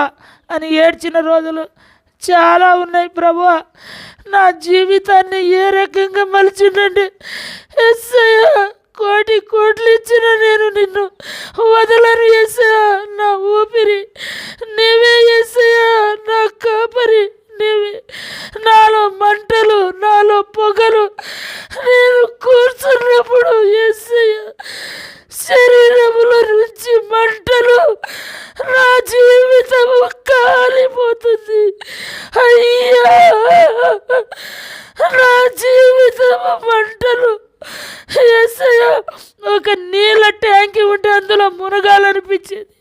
అని ఏడ్చిన రోజులు చాలా ఉన్నాయి. ప్రభు నా జీవితాన్ని ఏ రకంగా మలిచిందంటే, యేసయ్య కోట్లు ఇచ్చిన నేను నిన్ను వదలను యేసయ్య, నా ఊపిరి నీవే యేసయ్య, నా కాపరి నీవే, నాలో మంటలు నాలో పొగలు, నేను కూర్చున్నప్పుడు యేసయ్య శరీరములో నుంచి మంటలు, నా జీవితము కాలిపోతుంది అయ్యా, నా జీవితము మంటలు. యేసయ్య ఒక నీళ్ళ ట్యాంకి ఉంటే అందులో మునగాలనిపించేది.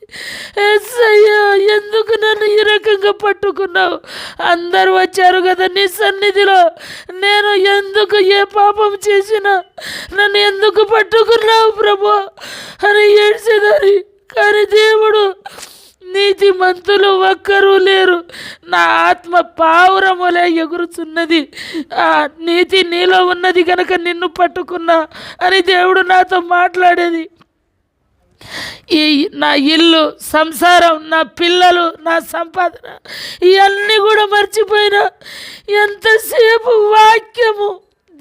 యేసయ్య ఎందుకు నన్ను ఈ రకంగా పట్టుకున్నావు? అందరూ వచ్చారు కదా నీ సన్నిధిలో, నేను ఎందుకు ఏ పాపం చేసినా నన్ను ఎందుకు పట్టుకున్నావు ప్రభు అని ఏడ్చేదాన్ని. కానీ దేవుడు, నీతిమంతులు ఒక్కరూ లేరు, నా ఆత్మ పావురములే ఎగురుచున్నది, ఆ నీతి నీలో ఉన్నది కనుక నిన్ను పట్టుకున్నా అని దేవుడు నాతో మాట్లాడేది. ఈ నా ఇల్లు, సంసారం, నా పిల్లలు, నా సంపాదన ఇవన్నీ కూడా మర్చిపోయినా ఎంతసేపు వాక్యము,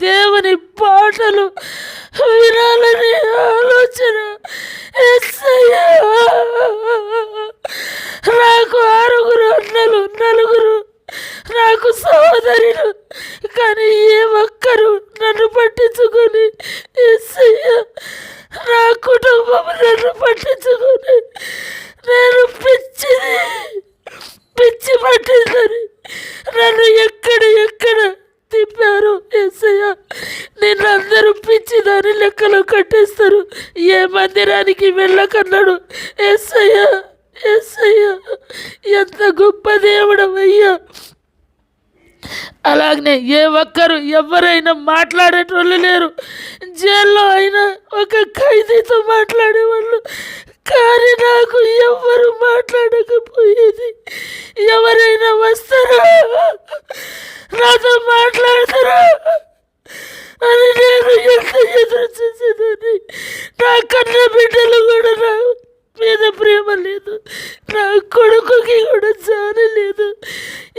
దేవుని పాటలు వినాలని ఆలోచన. యేసయ్యా అంటున్నారు, యేసయ్య నిన్నందరూ పిచ్చిదాని లెక్కలో కట్టేస్తారు, ఏ మందిరానికి వెళ్ళకన్నాడు. యేసయ్య యేసయ్య ఎంత గొప్ప దేవుడవయ్యా. అలాగనే ఏ ఒక్కరు ఎవరైనా మాట్లాడేటోళ్ళు లేరు. జైల్లో అయినా ఒక ఖైదీతో మాట్లాడేవాళ్ళు, కానీ నాకు ఎవరు మాట్లాడకపోయేది. ఎవరైనా వస్తారా, నాతో మాట్లాడతారా అని నేను ఎంత ఎదురు చూసేదాన్ని. నా కన్న బిడ్డలు కూడా నా మీద ప్రేమ లేదు, నా కొడుకుకి కూడా జాలి లేదు.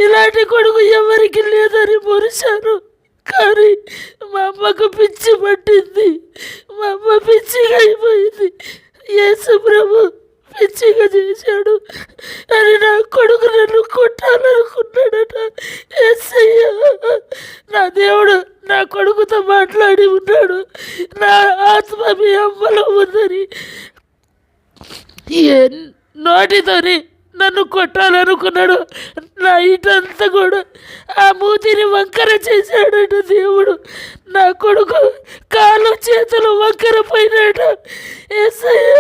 ఇలాంటి కొడుకు ఎవరికి లేదని మురిశాను, కానీ మా అమ్మకు పిచ్చి పట్టింది. మా అమ్మ పిచ్చిగా అయిపోయింది. యేసు ప్రభు పిచ్చిగా చేశాడు అని నా కొడుకు నన్ను కొట్టాలనుకున్నాడట. యేసయ్య నా దేవుడు నా కొడుకుతో మాట్లాడి ఉన్నాడు. నా ఆత్మ మీ అమ్మలో ఉందని ఏ నోటితోని నన్ను కొట్టాలనుకున్నాడు. నా ఇటంతా కూడా ఆ మూతిని వంకర చేశాడట దేవుడు. నా కొడుకు కాళ్ళు చేతులు వంకర పోయినాడు. యేసయ్య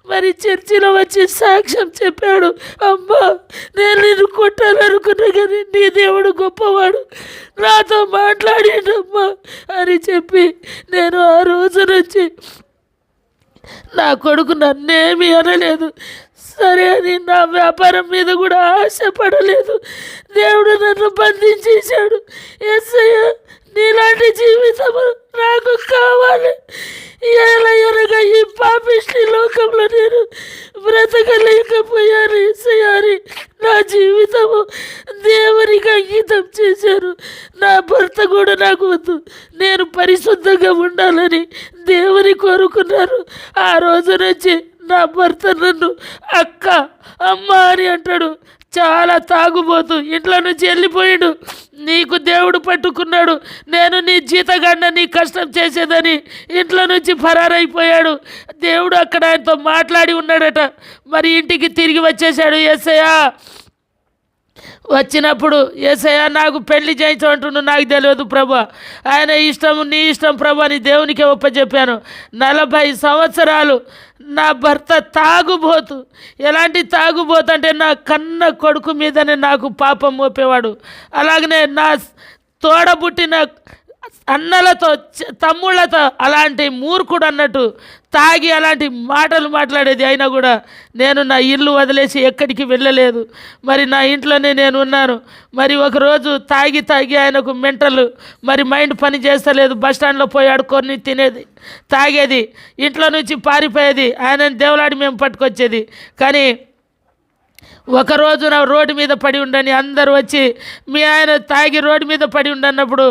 మరి చర్చిలో వచ్చి సాక్ష్యం చెప్పాడు, అమ్మా నేను నిన్ను కొట్టాలనుకున్నా కానీ నీ దేవుడు గొప్పవాడు, నాతో మాట్లాడిండమ్మా అని చెప్పి నేను ఆ రోజు నుంచి నా కొడుకు నన్నేమీ అనలేదు. సరే అని నా వ్యాపారం మీద కూడా ఆశపడలేదు. దేవుడు నన్ను బంధించేశాడు. యేసయ్య నీలాంటి జీవితం నాకు కావాలి. ఎలా ఎనగా ఈ పాపిష్టి లోకంలో నేను బ్రతకలేకపోయాను యేసయ్య అని నా జీవితము దేవునికి అంకితం చేశారు. నా భర్త కూడా నాకు వద్దు, నేను పరిశుద్ధంగా ఉండాలని దేవుని కోరుకున్నారు. ఆ రోజు నుంచి నా భర్త నన్ను అక్క అమ్మ అని అంటాడు. చాలా తాగుబోతు ఇంట్లో నుంచి వెళ్ళిపోయాడు. నీకు దేవుడు పట్టుకున్నాడు, నేను నీ జీతగాడిన నీ కష్టం చేసేదని ఇంట్లో నుంచి ఫరారైపోయాడు. దేవుడు అక్కడ ఆయనతో మాట్లాడి ఉన్నాడట. మరి ఇంటికి తిరిగి వచ్చేసాడు యేసయ్య. వచ్చినప్పుడు యేసయ్య నాకు పెళ్లి చేయించమంటుండు, నాకు తెలియదు ప్రభా, ఆయన ఇష్టము నీ ఇష్టం ప్రభా అని దేవునికి ఒప్పచెప్పాను. 40 సంవత్సరాలు నా భర్త తాగుబోతు. ఎలాంటి తాగుబోతు అంటే నా కన్న కొడుకు మీదనే నాకు పాపం మోపేవాడు. అలాగనే నా తోడబుట్టిన అన్నలతో తమ్ముళ్ళతో అలాంటి మూర్ఖుడు అన్నట్టు తాగి అలాంటి మాటలు మాట్లాడేది. అయినా కూడా నేను నా ఇల్లు వదిలేసి ఎక్కడికి వెళ్ళలేదు. మరి నా ఇంట్లోనే నేను ఉన్నాను. మరి ఒకరోజు తాగి ఆయనకు మెంటల్ మరి మైండ్ పని చేస్తలేదు. బస్టాండ్లో పోయి ఆడుకొని తినేది, తాగేది, ఇంట్లో నుంచి పారిపోయేది. ఆయనని దేవులాడి మేము పట్టుకొచ్చేది. కానీ ఒకరోజు నా రోడ్డు మీద పడి ఉండని అందరూ వచ్చి మీ ఆయన తాగి రోడ్డు మీద పడి ఉండన్నప్పుడు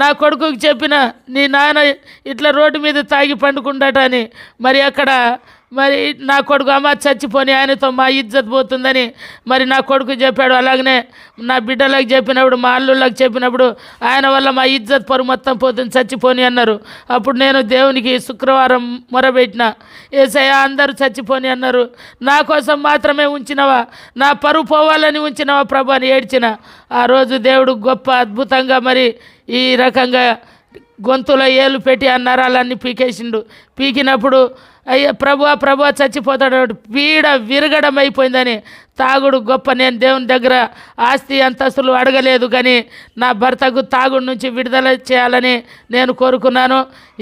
నా కొడుకుకి చెప్పిన, నీ నాన్న ఇట్లా రోడ్డు మీద తాగి పండుకుంటాట అని. మరి అక్కడ మరి నా కొడుకు అమ్మ చచ్చిపోని ఆయనతో మా ఇజ్జత్ పోతుందని మరి నా కొడుకు చెప్పాడు. అలాగనే నా బిడ్డలకు చెప్పినప్పుడు, మా అల్లుళ్ళకి చెప్పినప్పుడు ఆయన వల్ల మా ఇజ్జత్ పరువు మొత్తం పోతుంది, చచ్చిపోని అన్నారు. అప్పుడు నేను దేవునికి శుక్రవారం మొరబెట్టిన, యేసయ్య అందరూ చచ్చిపోని అన్నారు, నా కోసం మాత్రమే ఉంచినవా, నా పరువు పోవాలని ఉంచినవా ప్రభు అని ఏడ్చిన. ఆ రోజు దేవుడు గొప్ప అద్భుతంగా మరి ఈ రకంగా గొంతులో ఏలు పెట్టి ఆ నరాలన్నీ పీకేసిండు. పీకినప్పుడు అయ్యా ప్రభు చచ్చిపోతాడు, పీడ విరగడం అయిపోయిందని తాగుడు గొప్ప. నేను దేవుని దగ్గర ఆస్తి అంతస్తులు అడగలేదు, కానీ నా భర్తకు తాగుడు నుంచి విడుదల చేయాలని నేను కోరుకున్నాను.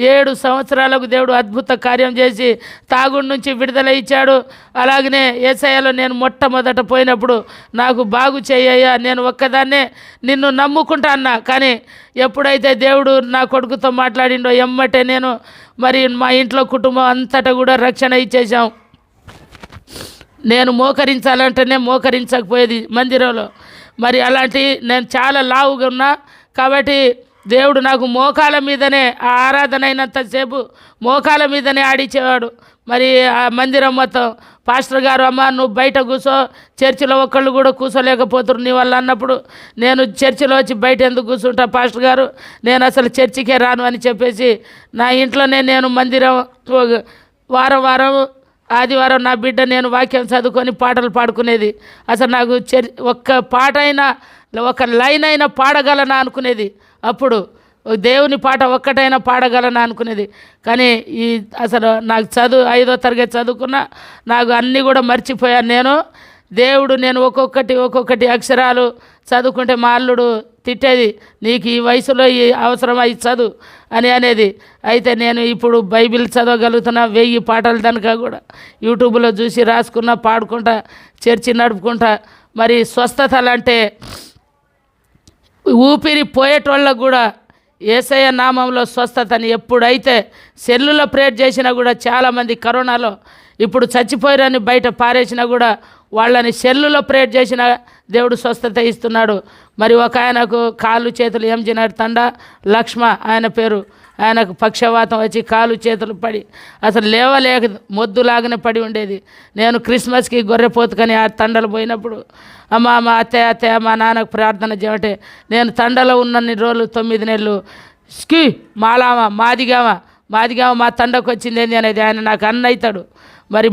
7 సంవత్సరాలకు దేవుడు అద్భుత కార్యం చేసి తాగుడు నుంచి విడుదల ఇచ్చాడు. అలాగనే యేసయ్యలో నేను మొట్టమొదట పోయినప్పుడు నాకు బాగు చేయయ్యా, నేను ఒక్కదాన్నే నిన్ను నమ్ముకుంటా అన్నా. కానీ ఎప్పుడైతే దేవుడు నా కొడుకుతో మాట్లాడిండో ఎమ్మటే నేను మరి మా ఇంట్లో కుటుంబం అంతటా కూడా రక్షణ ఇచ్చేసాం. నేను మోకరించాలంటేనే మోకరించకపోయేది మందిరంలో. మరి అలాంటి నేను చాలా లావుగా ఉన్నా కాబట్టి దేవుడు నాకు మోకాల మీదనే ఆ ఆరాధన అయినంతసేపు మోకాల మీదనే ఆడిచ్చేవాడు. మరి ఆ మందిరం మొత్తం పాస్టర్ గారు, అమ్మ నువ్వు బయట కూర్చో, చర్చిలో ఒక్కళ్ళు కూడా కూర్చోలేకపోతున్నారు నీ వల్ల అన్నప్పుడు నేను చర్చిలో వచ్చి బయట ఎందుకు కూర్చుంటా పాస్టర్ గారు, నేను అసలు చర్చికే రాను అని చెప్పేసి నా ఇంట్లోనే నేను మందిరం వారం ఆదివారం నా బిడ్డ నేను వాక్యం చదువుకొని పాటలు పాడుకునేది. అసలు నాకు ఒక్క పాట అయినా ఒక లైన్ అయినా పాడగలనా అనుకునేది. అప్పుడు దేవుని పాట ఒక్కటైనా పాడగలనా అనుకునేది. కానీ అసలు నాకు 5వ తరగతి చదువుకున్నా నాకు అన్నీ కూడా మర్చిపోయాను నేను. దేవుడు నేను ఒక్కొక్కటి అక్షరాలు చదువుకుంటే మా అల్లుడు తిట్టేది, నీకు ఈ వయసులో ఈ అవసరమా ఈ చదువు అనేది. అయితే నేను ఇప్పుడు బైబిల్ చదవగలుగుతున్నా. 1000 పాటలు దానికా కూడా యూట్యూబ్లో చూసి రాసుకున్నా, పాడుకుంటా, చర్చి నడుపుకుంటా. మరి స్వస్థతలంటే ఊపిరి పోయేటోళ్ళకు కూడా యేసయ్య నామంలో స్వస్థతని ఎప్పుడైతే సెల్లులో ప్రేర్ చేసినా కూడా చాలామంది కరోనాలో ఇప్పుడు చచ్చిపోయారని బయట పారేసినా కూడా వాళ్ళని సెల్లులో ప్రేర్ చేసిన దేవుడు స్వస్థత ఇస్తున్నాడు. మరి ఒక ఆయనకు కాళ్ళు చేతులు ఎంజినారు తండా లక్ష్మ ఆయన పేరు. ఆయనకు పక్షవాతం వచ్చి కాలు చేతులు పడి అసలు లేవలేక మొద్దులాగానే పడి ఉండేది. నేను క్రిస్మస్కి గొర్రెపోతుకని ఆ తండలు పోయినప్పుడు మా అత్తయ్య మా నాన్నకు ప్రార్థన చేయమంటే నేను తండలో ఉన్నన్ని రోజులు 9 నెలలు మాదిగామ మా తండకు వచ్చింది ఏంది అనేది ఆయన నాకు అన్నవుతాడు. మరి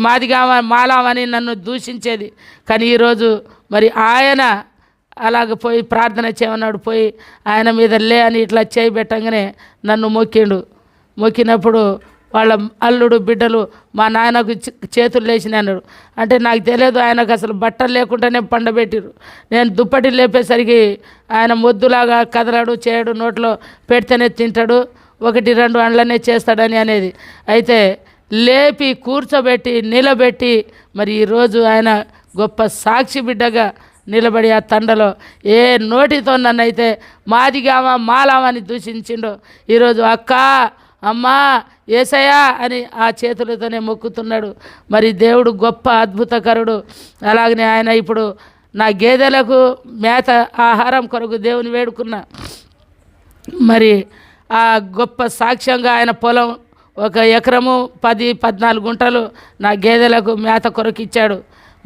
మాలామని నన్ను దూషించేది. కానీ ఈరోజు మరి ఆయన అలాగ పోయి ప్రార్థన చేయమన్నాడు. పోయి ఆయన మీద లే అని ఇట్లా చేయబెట్టంగానే నన్ను మొక్కినప్పుడు వాళ్ళ అల్లుడు బిడ్డలు మా నాన్నకు చేతులు లేచినాయి అన్నాడు. అంటే నాకు తెలియదు ఆయనకు అసలు బట్టలు లేకుండానే పండబెట్టిరు. నేను దుప్పటి లేపేసరికి ఆయన మొద్దులాగా కదలాడు, చేయడు, నోట్లో పెడితేనే తింటాడు, 1-2 అండ్లనే చేస్తాడని అనేది. అయితే లేపి కూర్చోబెట్టి నిలబెట్టి మరి ఈరోజు ఆయన గొప్ప సాక్షి బిడ్డగా నిలబడి ఆ తండలో ఏ నోటితో నన్నైతే మాలామని దూషించిండో ఈరోజు అక్క అమ్మా యేసయ్యా అని ఆ చేతులతోనే మొక్కుతున్నాడు. మరి దేవుడు గొప్ప అద్భుతకరుడు. అలాగనే ఆయన ఇప్పుడు నా గేదెలకు మేత ఆహారం కొరకు దేవుని వేడుకున్నా. మరి ఆ గొప్ప సాక్ష్యంగా ఆయన పొలం 1 ఎకరము 10-14 గుంటలు నా గేదెలకు మేత కొరకు ఇచ్చాడు.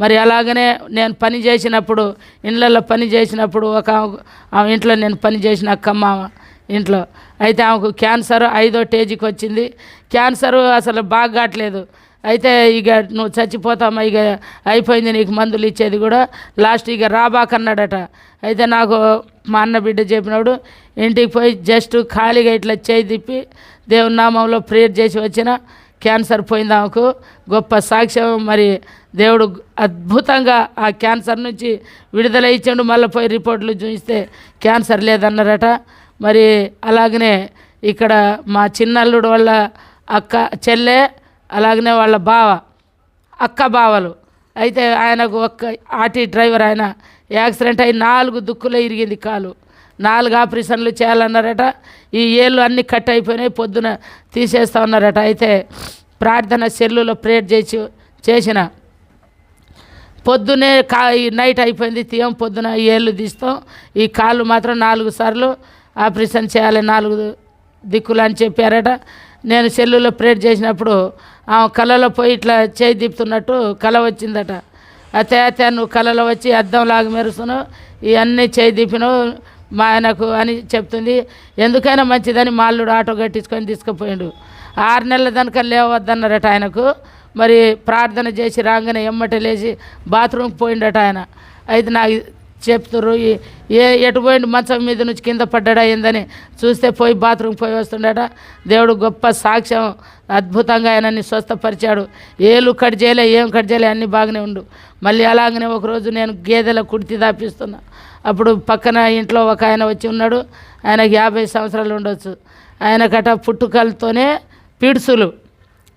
మరి అలాగనే నేను పని చేసినప్పుడు ఇండ్లలో పని చేసినప్పుడు ఆమె ఇంట్లో నేను పని చేసిన అక్కమ్మ ఇంట్లో అయితే ఆమెకు క్యాన్సర్ 5వ స్టేజ్కి వచ్చింది. క్యాన్సర్ అసలు బాగా కావట్లేదు. అయితే ఇక నువ్వు చచ్చిపోతామా, ఇక అయిపోయింది నీకు మందులు ఇచ్చేది కూడా, లాస్ట్ ఇక రాబాకన్నాడట. అయితే నాకు మా అన్న బిడ్డ చెప్పినప్పుడు ఇంటికి పోయి జస్ట్ ఖాళీగా ఇట్లా చేయి తిప్పి దేవుని నామంలో ప్రేయర్ చేసి వచ్చిన క్యాన్సర్ పోయింది ఆమెకు. గొప్ప సాక్ష్యం. మరి దేవుడు అద్భుతంగా ఆ క్యాన్సర్ నుంచి విడుదల ఇచ్చాడు. మళ్ళీ పోయి రిపోర్ట్లు చూస్తే క్యాన్సర్ లేదన్నారట. మరి అలాగనే ఇక్కడ మా చిన్నల్లుడు వాళ్ళ చెల్లె అలాగనే వాళ్ళ అక్క బావలు అయితే ఆయనకు ఆర్టీ డ్రైవర్ ఆయన యాక్సిడెంట్ అయి 4 దుక్కులో ఇరిగింది కాలు. 4 ఆపరేషన్లు చేయాలన్నారట. ఈ ఏళ్ళు అన్నీ కట్ అయిపోయినాయి, పొద్దున తీసేస్తా ఉన్నారట. అయితే ప్రార్థన సెల్లులో ప్రేయర్ చేసిన పొద్దునే నైట్ అయిపోయింది, తీయం పొద్దున ఈ ఏళ్ళు తీస్తాం, ఈ కాళ్ళు మాత్రం 4 సార్లు ఆపరేషన్ చేయాలి 4 దిక్కులు అని చెప్పారట. నేను సెల్లులో ప్రేయర్ చేసినప్పుడు ఆమె కళలో పోయి ఇట్లా చేయి తిప్పుతున్నట్టు కళ వచ్చిందట. అతే నువ్వు కళలో వచ్చి అద్దంలాగా మెరుస్తున్నావు, ఇవన్నీ చేయి తిప్పినావు మా ఆయనకు అని చెప్తుంది. ఎందుకైనా మంచిదని మా అల్లుడు ఆటో కట్టించుకొని తీసుకుపోయిండు. 6 నెలల దానిక లేవద్దన్నారట ఆయనకు. మరి ప్రార్థన చేసి రాగానే ఎమ్మట లేచి బాత్రూమ్కి పోయిండట ఆయన. అయితే నాకు చెప్తుర్రు ఎటు పోయిండు, మంచం మీద నుంచి కింద పడ్డా ఏందని చూస్తే పోయి బాత్రూమ్కి పోయి వస్తుండట. దేవుడు గొప్ప సాక్ష్యం, అద్భుతంగా ఆయనని స్వస్థపరిచాడు. ఏలు కట్ చేయలే, ఏం కట్ చేయలే, అన్నీ బాగానే ఉండు. మళ్ళీ అలాగనే ఒకరోజు నేను గేదెల కుడితి దాపిస్తున్నా. అప్పుడు పక్కన ఇంట్లో ఒక ఆయన వచ్చి ఉన్నాడు. ఆయనకు 50 సంవత్సరాలు ఉండొచ్చు. ఆయనకట పుట్టుకలతోనే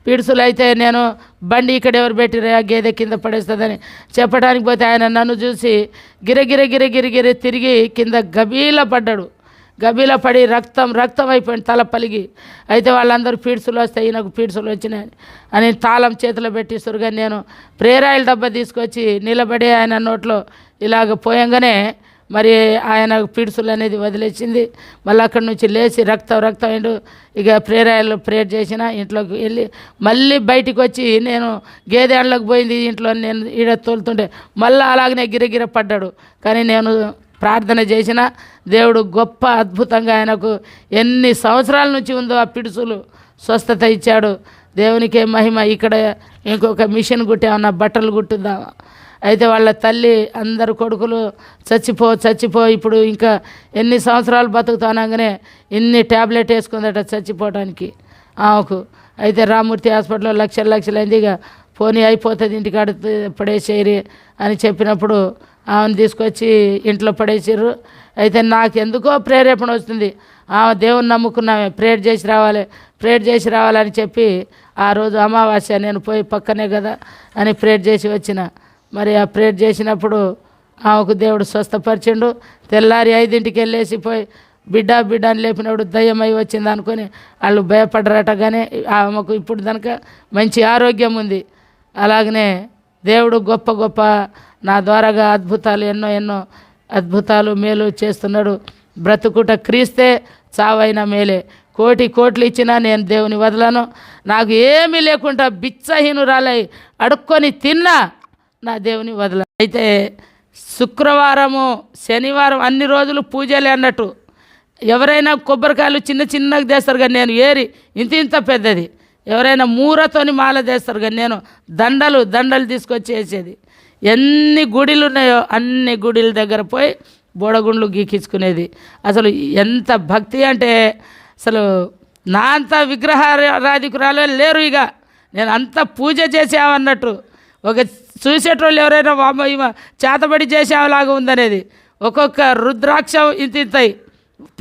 పిడుసులు అయితే నేను బండి ఇక్కడ ఎవరు పెట్టిరా గేదె కింద పడేస్తుందని చెప్పడానికి పోతే ఆయన నన్ను చూసి గిరగిర తిరిగి కింద గబీల పడి రక్తం అయిపోయింది, తల పలిగి. అయితే వాళ్ళందరూ పీడ్సులు వస్తాయి, ఈయనకు పీడ్సులు వచ్చినాయి అని తాళం చేతిలో పెట్టిస్తారు. కానీ నేను ప్రేరాయిల డబ్బా తీసుకొచ్చి నిలబడి ఆయన నోట్లో ఇలాగ పోయంగానే మరి ఆయన పీడ్సులు అనేది వదిలేసింది. మళ్ళీ అక్కడి నుంచి లేచి రక్తం అయిండు. ఇక ప్రేరాయిల్లో ప్రేయర్ చేసిన ఇంట్లోకి వెళ్ళి మళ్ళీ బయటికి వచ్చి నేను గేదె అండ్లకు పోయింది ఇంట్లో నేను ఈడ తోలుతుంటే మళ్ళీ అలాగనే గిరగిర పడ్డాడు. కానీ నేను ప్రార్థన చేసిన దేవుడు గొప్ప అద్భుతంగా ఆయనకు ఎన్ని సంవత్సరాల నుంచి ఉందో ఆ పిడుసులు స్వస్థత ఇచ్చాడు. దేవునికే మహిమ. ఇక్కడ ఇంకొక మిషన్ కుట్టామన్నా, బట్టలు కుట్టుదామా. అయితే వాళ్ళ తల్లి అందరు కొడుకులు చచ్చిపో ఇప్పుడు ఇంకా ఎన్ని సంవత్సరాలు బతుకుతానగానే ఇన్ని ట్యాబ్లెట్ వేసుకుందట చచ్చిపోవడానికి ఆమెకు. అయితే రామూర్తి హాస్పిటల్లో లక్షలు అయింది. ఇక పోనీ అయిపోతుంది ఇంటికాడ పడేసేయరి అని చెప్పినప్పుడు ఆమెను తీసుకొచ్చి ఇంట్లో పడేసారు. అయితే నాకు ఎందుకో ప్రేరేపణ వస్తుంది, ఆమె దేవుని నమ్ముకున్నామే, ప్రేయర్ చేసి రావాలని చెప్పి ఆ రోజు అమావాస్య నేను పోయి పక్కనే కదా అని ప్రేయర్ చేసి వచ్చిన. మరి ఆ ప్రేయర్ చేసినప్పుడు ఆమెకు దేవుడు స్వస్థపరిచిండు. తెల్లారి 5ంటికి వెళ్ళేసి పోయి బిడ్డ అని లేపినప్పుడు దయ్యమై వచ్చింది అనుకొని వాళ్ళు భయపడరట. కానీ ఆమెకు ఇప్పుడు కనుక మంచి ఆరోగ్యం ఉంది. అలాగనే దేవుడు గొప్ప నా ద్వారాగా అద్భుతాలు ఎన్నో అద్భుతాలు మేలు చేస్తున్నాడు. బ్రతుకుట క్రీస్తే, చావైన మేలే. కోట్లు ఇచ్చినా నేను దేవుని వదలను. నాకు ఏమీ లేకుండా బిచ్చహీనురాలై అడుక్కొని తిన్నా నా దేవుని వదలను. అయితే శుక్రవారము శనివారం అన్ని రోజులు పూజలే అన్నట్టు. ఎవరైనా కొబ్బరికాయలు చిన్నగా తెస్తారు కానీ నేను ఏరి ఇంత పెద్దది. ఎవరైనా మూరతోని మాల తెస్తారు కానీ నేను దండలు తీసుకొచ్చి వేసేది. ఎన్ని గుడిలు ఉన్నాయో అన్ని గుడిల దగ్గర పోయి బోడగుండ్లు గీకించుకునేది. అసలు ఎంత భక్తి అంటే అసలు నా అంత విగ్రహారాధికురాలే లేరు. ఇక నేను అంత పూజ చేసామన్నట్టు. ఒక చూసేటోళ్ళు ఎవరైనా ఈమె చేతబడి చేసేలాగా ఉందనేది. ఒక్కొక్క రుద్రాక్షం ఇంతాయి,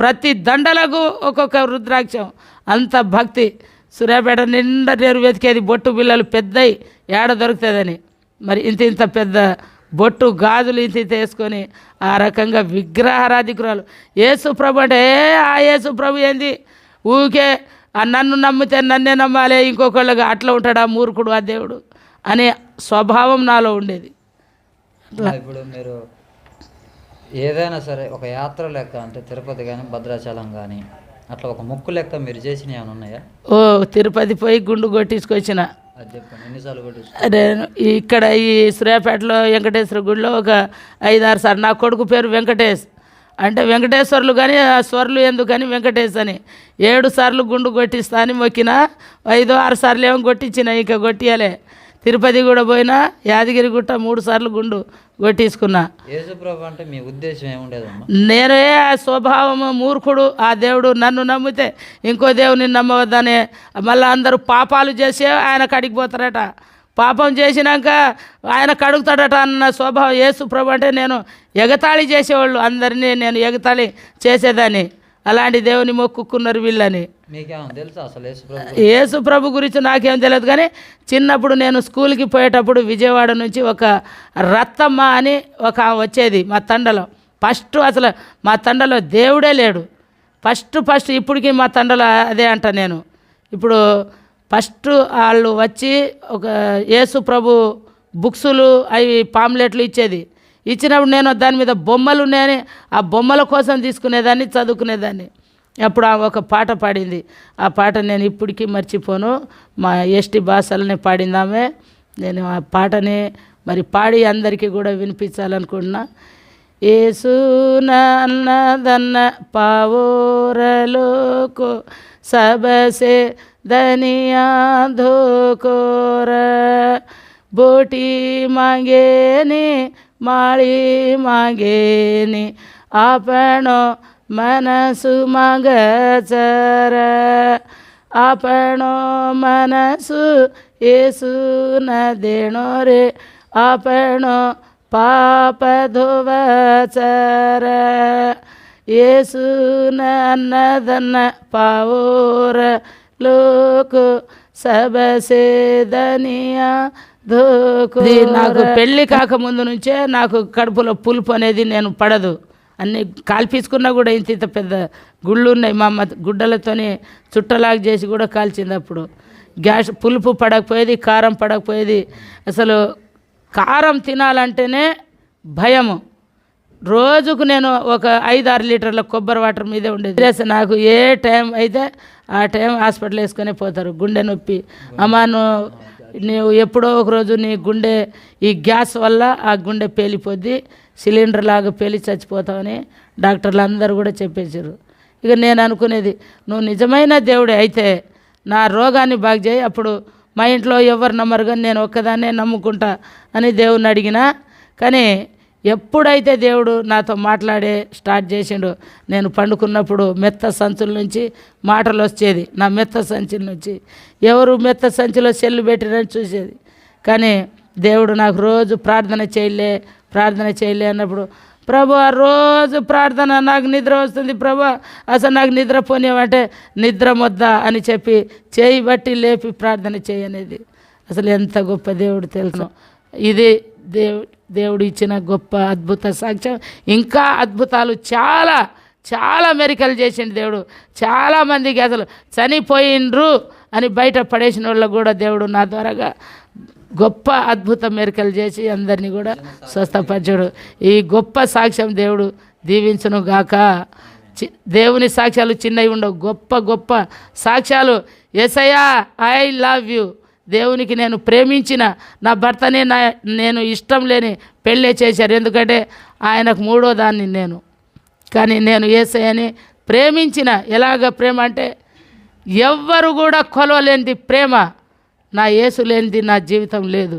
ప్రతి దండలకు ఒక్కొక్క రుద్రాక్షం. అంత భక్తి. సూర్యాపేట నిండా నేను వెతికేది బొట్టు బిళ్ళలు పెద్దయి ఏడ దొరుకుతుందని. మరి ఇంత పెద్ద బొట్టు గాజులు ఇంత వేసుకొని ఆ రకంగా విగ్రహారాధికురాలు. యేసు ప్రభు అంటే ఆ యేసు ప్రభు ఏంది ఊకే నన్ను నమ్మితే నన్నే నమ్మాలి, ఇంకొకళ్ళగా అట్లా ఉంటాడు ఆ మూర్ఖుడు ఆ దేవుడు అనే స్వభావం నాలో ఉండేది. ఇప్పుడు మీరు ఏదైనా సరే ఒక యాత్ర లెక్క అంటే తిరుపతి కానీ భద్రాచలం కానీ అట్లా ఒక మొక్కు లెక్క మీరు చేసినవి ఏమైనా ఉన్నాయా? తిరుపతి పోయి గుండు కొట్టించుకొచ్చిన. అది చెప్పండి, ఎన్నిసార్లు కొట్టించు? నేను ఇక్కడ ఈ సూర్యాపేటలో వెంకటేశ్వర గుడిలో ఒక 5-6 సార్లు. నా కొడుకు పేరు వెంకటేష్. అంటే వెంకటేశ్వర్లు కానీ ఆ స్వర్లు ఎందుకని వెంకటేష్ అని 7 సార్లు గుండు కొట్టిస్తా అని మొక్కిన. 5-6 సార్లు ఏమో కొట్టించిన, ఇంకా కొట్టియలే. తిరుపతి కూడా పోయినా, యాదగిరి గుట్ట 3 సార్లు గుండు కొట్టించుకున్నా. యేసుప్రభు అంటే మీ ఉద్దేశం ఏముండేదమ్మా? నేనే స్వభావము మూర్ఖుడు, ఆ దేవుడు నన్ను నమ్మితే ఇంకో దేవుని నమ్మవద్దనే. మళ్ళీ అందరూ పాపాలు చేసే ఆయన కడిగి పోతారట. పాపం చేసినాక ఆయన కడుగుతాడట అన్న స్వభావం. యేసు ప్రభు అంటే నేను ఎగతాళి చేసేవాళ్ళు, అందరినీ నేను ఎగతాళి చేసేదాన్ని. అలాంటి దేవుని మొక్కుకున్నారు వీళ్ళని. మీకేమన్నా తెలుసా అసలు యేసు ప్రభు గురించి? నాకేం తెలియదు. కానీ చిన్నప్పుడు నేను స్కూల్కి పోయేటప్పుడు విజయవాడ నుంచి ఒక రత్తమ్మ అని ఒక వచ్చేది మా తండలో. అసలు మా తండలో దేవుడే లేడు. ఫస్ట్ ఇప్పటికీ మా తండలో అదే అంట నేను. ఇప్పుడు వాళ్ళు వచ్చి ఒక యేసు ప్రభు బుక్సులు అవి పాంప్లెట్లు ఇచ్చినప్పుడు నేను దాని మీద బొమ్మలు ఉన్నాయని ఆ బొమ్మల కోసం తీసుకునేదాన్ని, చదువుకునేదాన్ని. అప్పుడు ఒక పాట పాడింది. ఆ పాట నేను ఇప్పటికీ మర్చిపోను. మా ఎస్టీ భాషలనే పాడిందామే. నేను ఆ పాటని మరి పాడి అందరికీ కూడా వినిపించాలనుకుంటున్నా. యేసు నన్నదన్న పావోరలోకో సబసే దనియా ధోకోర बोटी मांगेनी माळी मागेनी आपणो मनसु मागचर आपणो मनसु येसु न देणो रे आपणो पाप धोवचर येसु नन्नदन्न पावोर लोक सबसे दनिया నాకు పెళ్ళి కాకముందు నుంచే నాకు కడుపులో పులుపు అనేది నేను పడదు. అన్నీ కాల్పించుకున్నా కూడా ఇంత పెద్ద గుళ్ళు ఉన్నాయి. మా అమ్మ గుడ్డలతోని చుట్టలాగా చేసి కూడా కాల్చింది. అప్పుడు గ్యాస్ పులుపు పడకపోయేది, కారం పడకపోయేది. అసలు కారం తినాలంటేనే భయము. రోజుకు నేను ఒక 5-6 లీటర్ల కొబ్బరి వాటర్ మీదే ఉండేది. నాకు ఏ టైం అయితే ఆ టైం హాస్పిటల్ వేసుకొని పోతారు. గుండె నొప్పి, అమ్మా నువ్వు ఎప్పుడో ఒకరోజు నీ గుండె ఈ గ్యాస్ వల్ల ఆ గుండె పేలిపోద్ది, సిలిండర్ లాగా పేలి చచ్చిపోతావని డాక్టర్లు అందరూ కూడా చెప్పేశారు. ఇక నేను అనుకునేది, నువ్వు నిజమైన దేవుడే అయితే నా రోగాన్ని బాగు చేయి. అప్పుడు మా ఇంట్లో ఎవరు నమ్మరు కానీ నేను ఒక్కదాన్నే నమ్ముకుంటా అని దేవుణ్ణి అడిగినా. కానీ ఎప్పుడైతే దేవుడు నాతో మాట్లాడే స్టార్ట్ చేసిండో, నేను పండుకున్నప్పుడు మెత్త సంచుల నుంచి మాటలు వచ్చేది. నా మెత్త సంచుల నుంచి ఎవరు మెత్త సంచిలో సెల్లు పెట్టిరని చూసేది. కానీ దేవుడు నాకు రోజు ప్రార్థన చేయలే అన్నప్పుడు, ప్రభు రోజు ప్రార్థన, నాకు నిద్ర వస్తుంది ప్రభు, అసలు నాకు నిద్ర పోనేవంటే నిద్ర మొద్దా అని చెప్పి చేయి బట్టి లేపి ప్రార్థన చేయనేది. అసలు ఎంత గొప్ప దేవుడు తెలుసు. ఇది దేవుడు ఇచ్చిన గొప్ప అద్భుత సాక్ష్యం. ఇంకా అద్భుతాలు చాలా చాలా మెరికలు చేసిండు దేవుడు. చాలామందికి అసలు చనిపోయిండ్రు అని బయట పడేసిన వాళ్ళకు కూడా దేవుడు నా ద్వారాగా గొప్ప అద్భుత మెరికలు చేసి అందరినీ కూడా స్వస్థపరచాడు. ఈ గొప్ప సాక్ష్యం దేవుడు దీవించును గాక. దేవుని సాక్ష్యాలు చిన్నవి ఉండవు, గొప్ప గొప్ప సాక్ష్యాలు. యేసయ్యా ఐ లవ్ యూ, దేవునికి నేను ప్రేమించిన నా భర్తనే నేను ఇష్టం లేని పెళ్ళే చేశారు, ఎందుకంటే ఆయనకు మూడో దాన్ని నేను. కానీ నేను యేసయ్యని ప్రేమించిన. ఎలాగ ప్రేమ అంటే ఎవ్వరు కూడా కొలవలేనిది ప్రేమ. నా యేసు లేనిది నా జీవితం లేదు.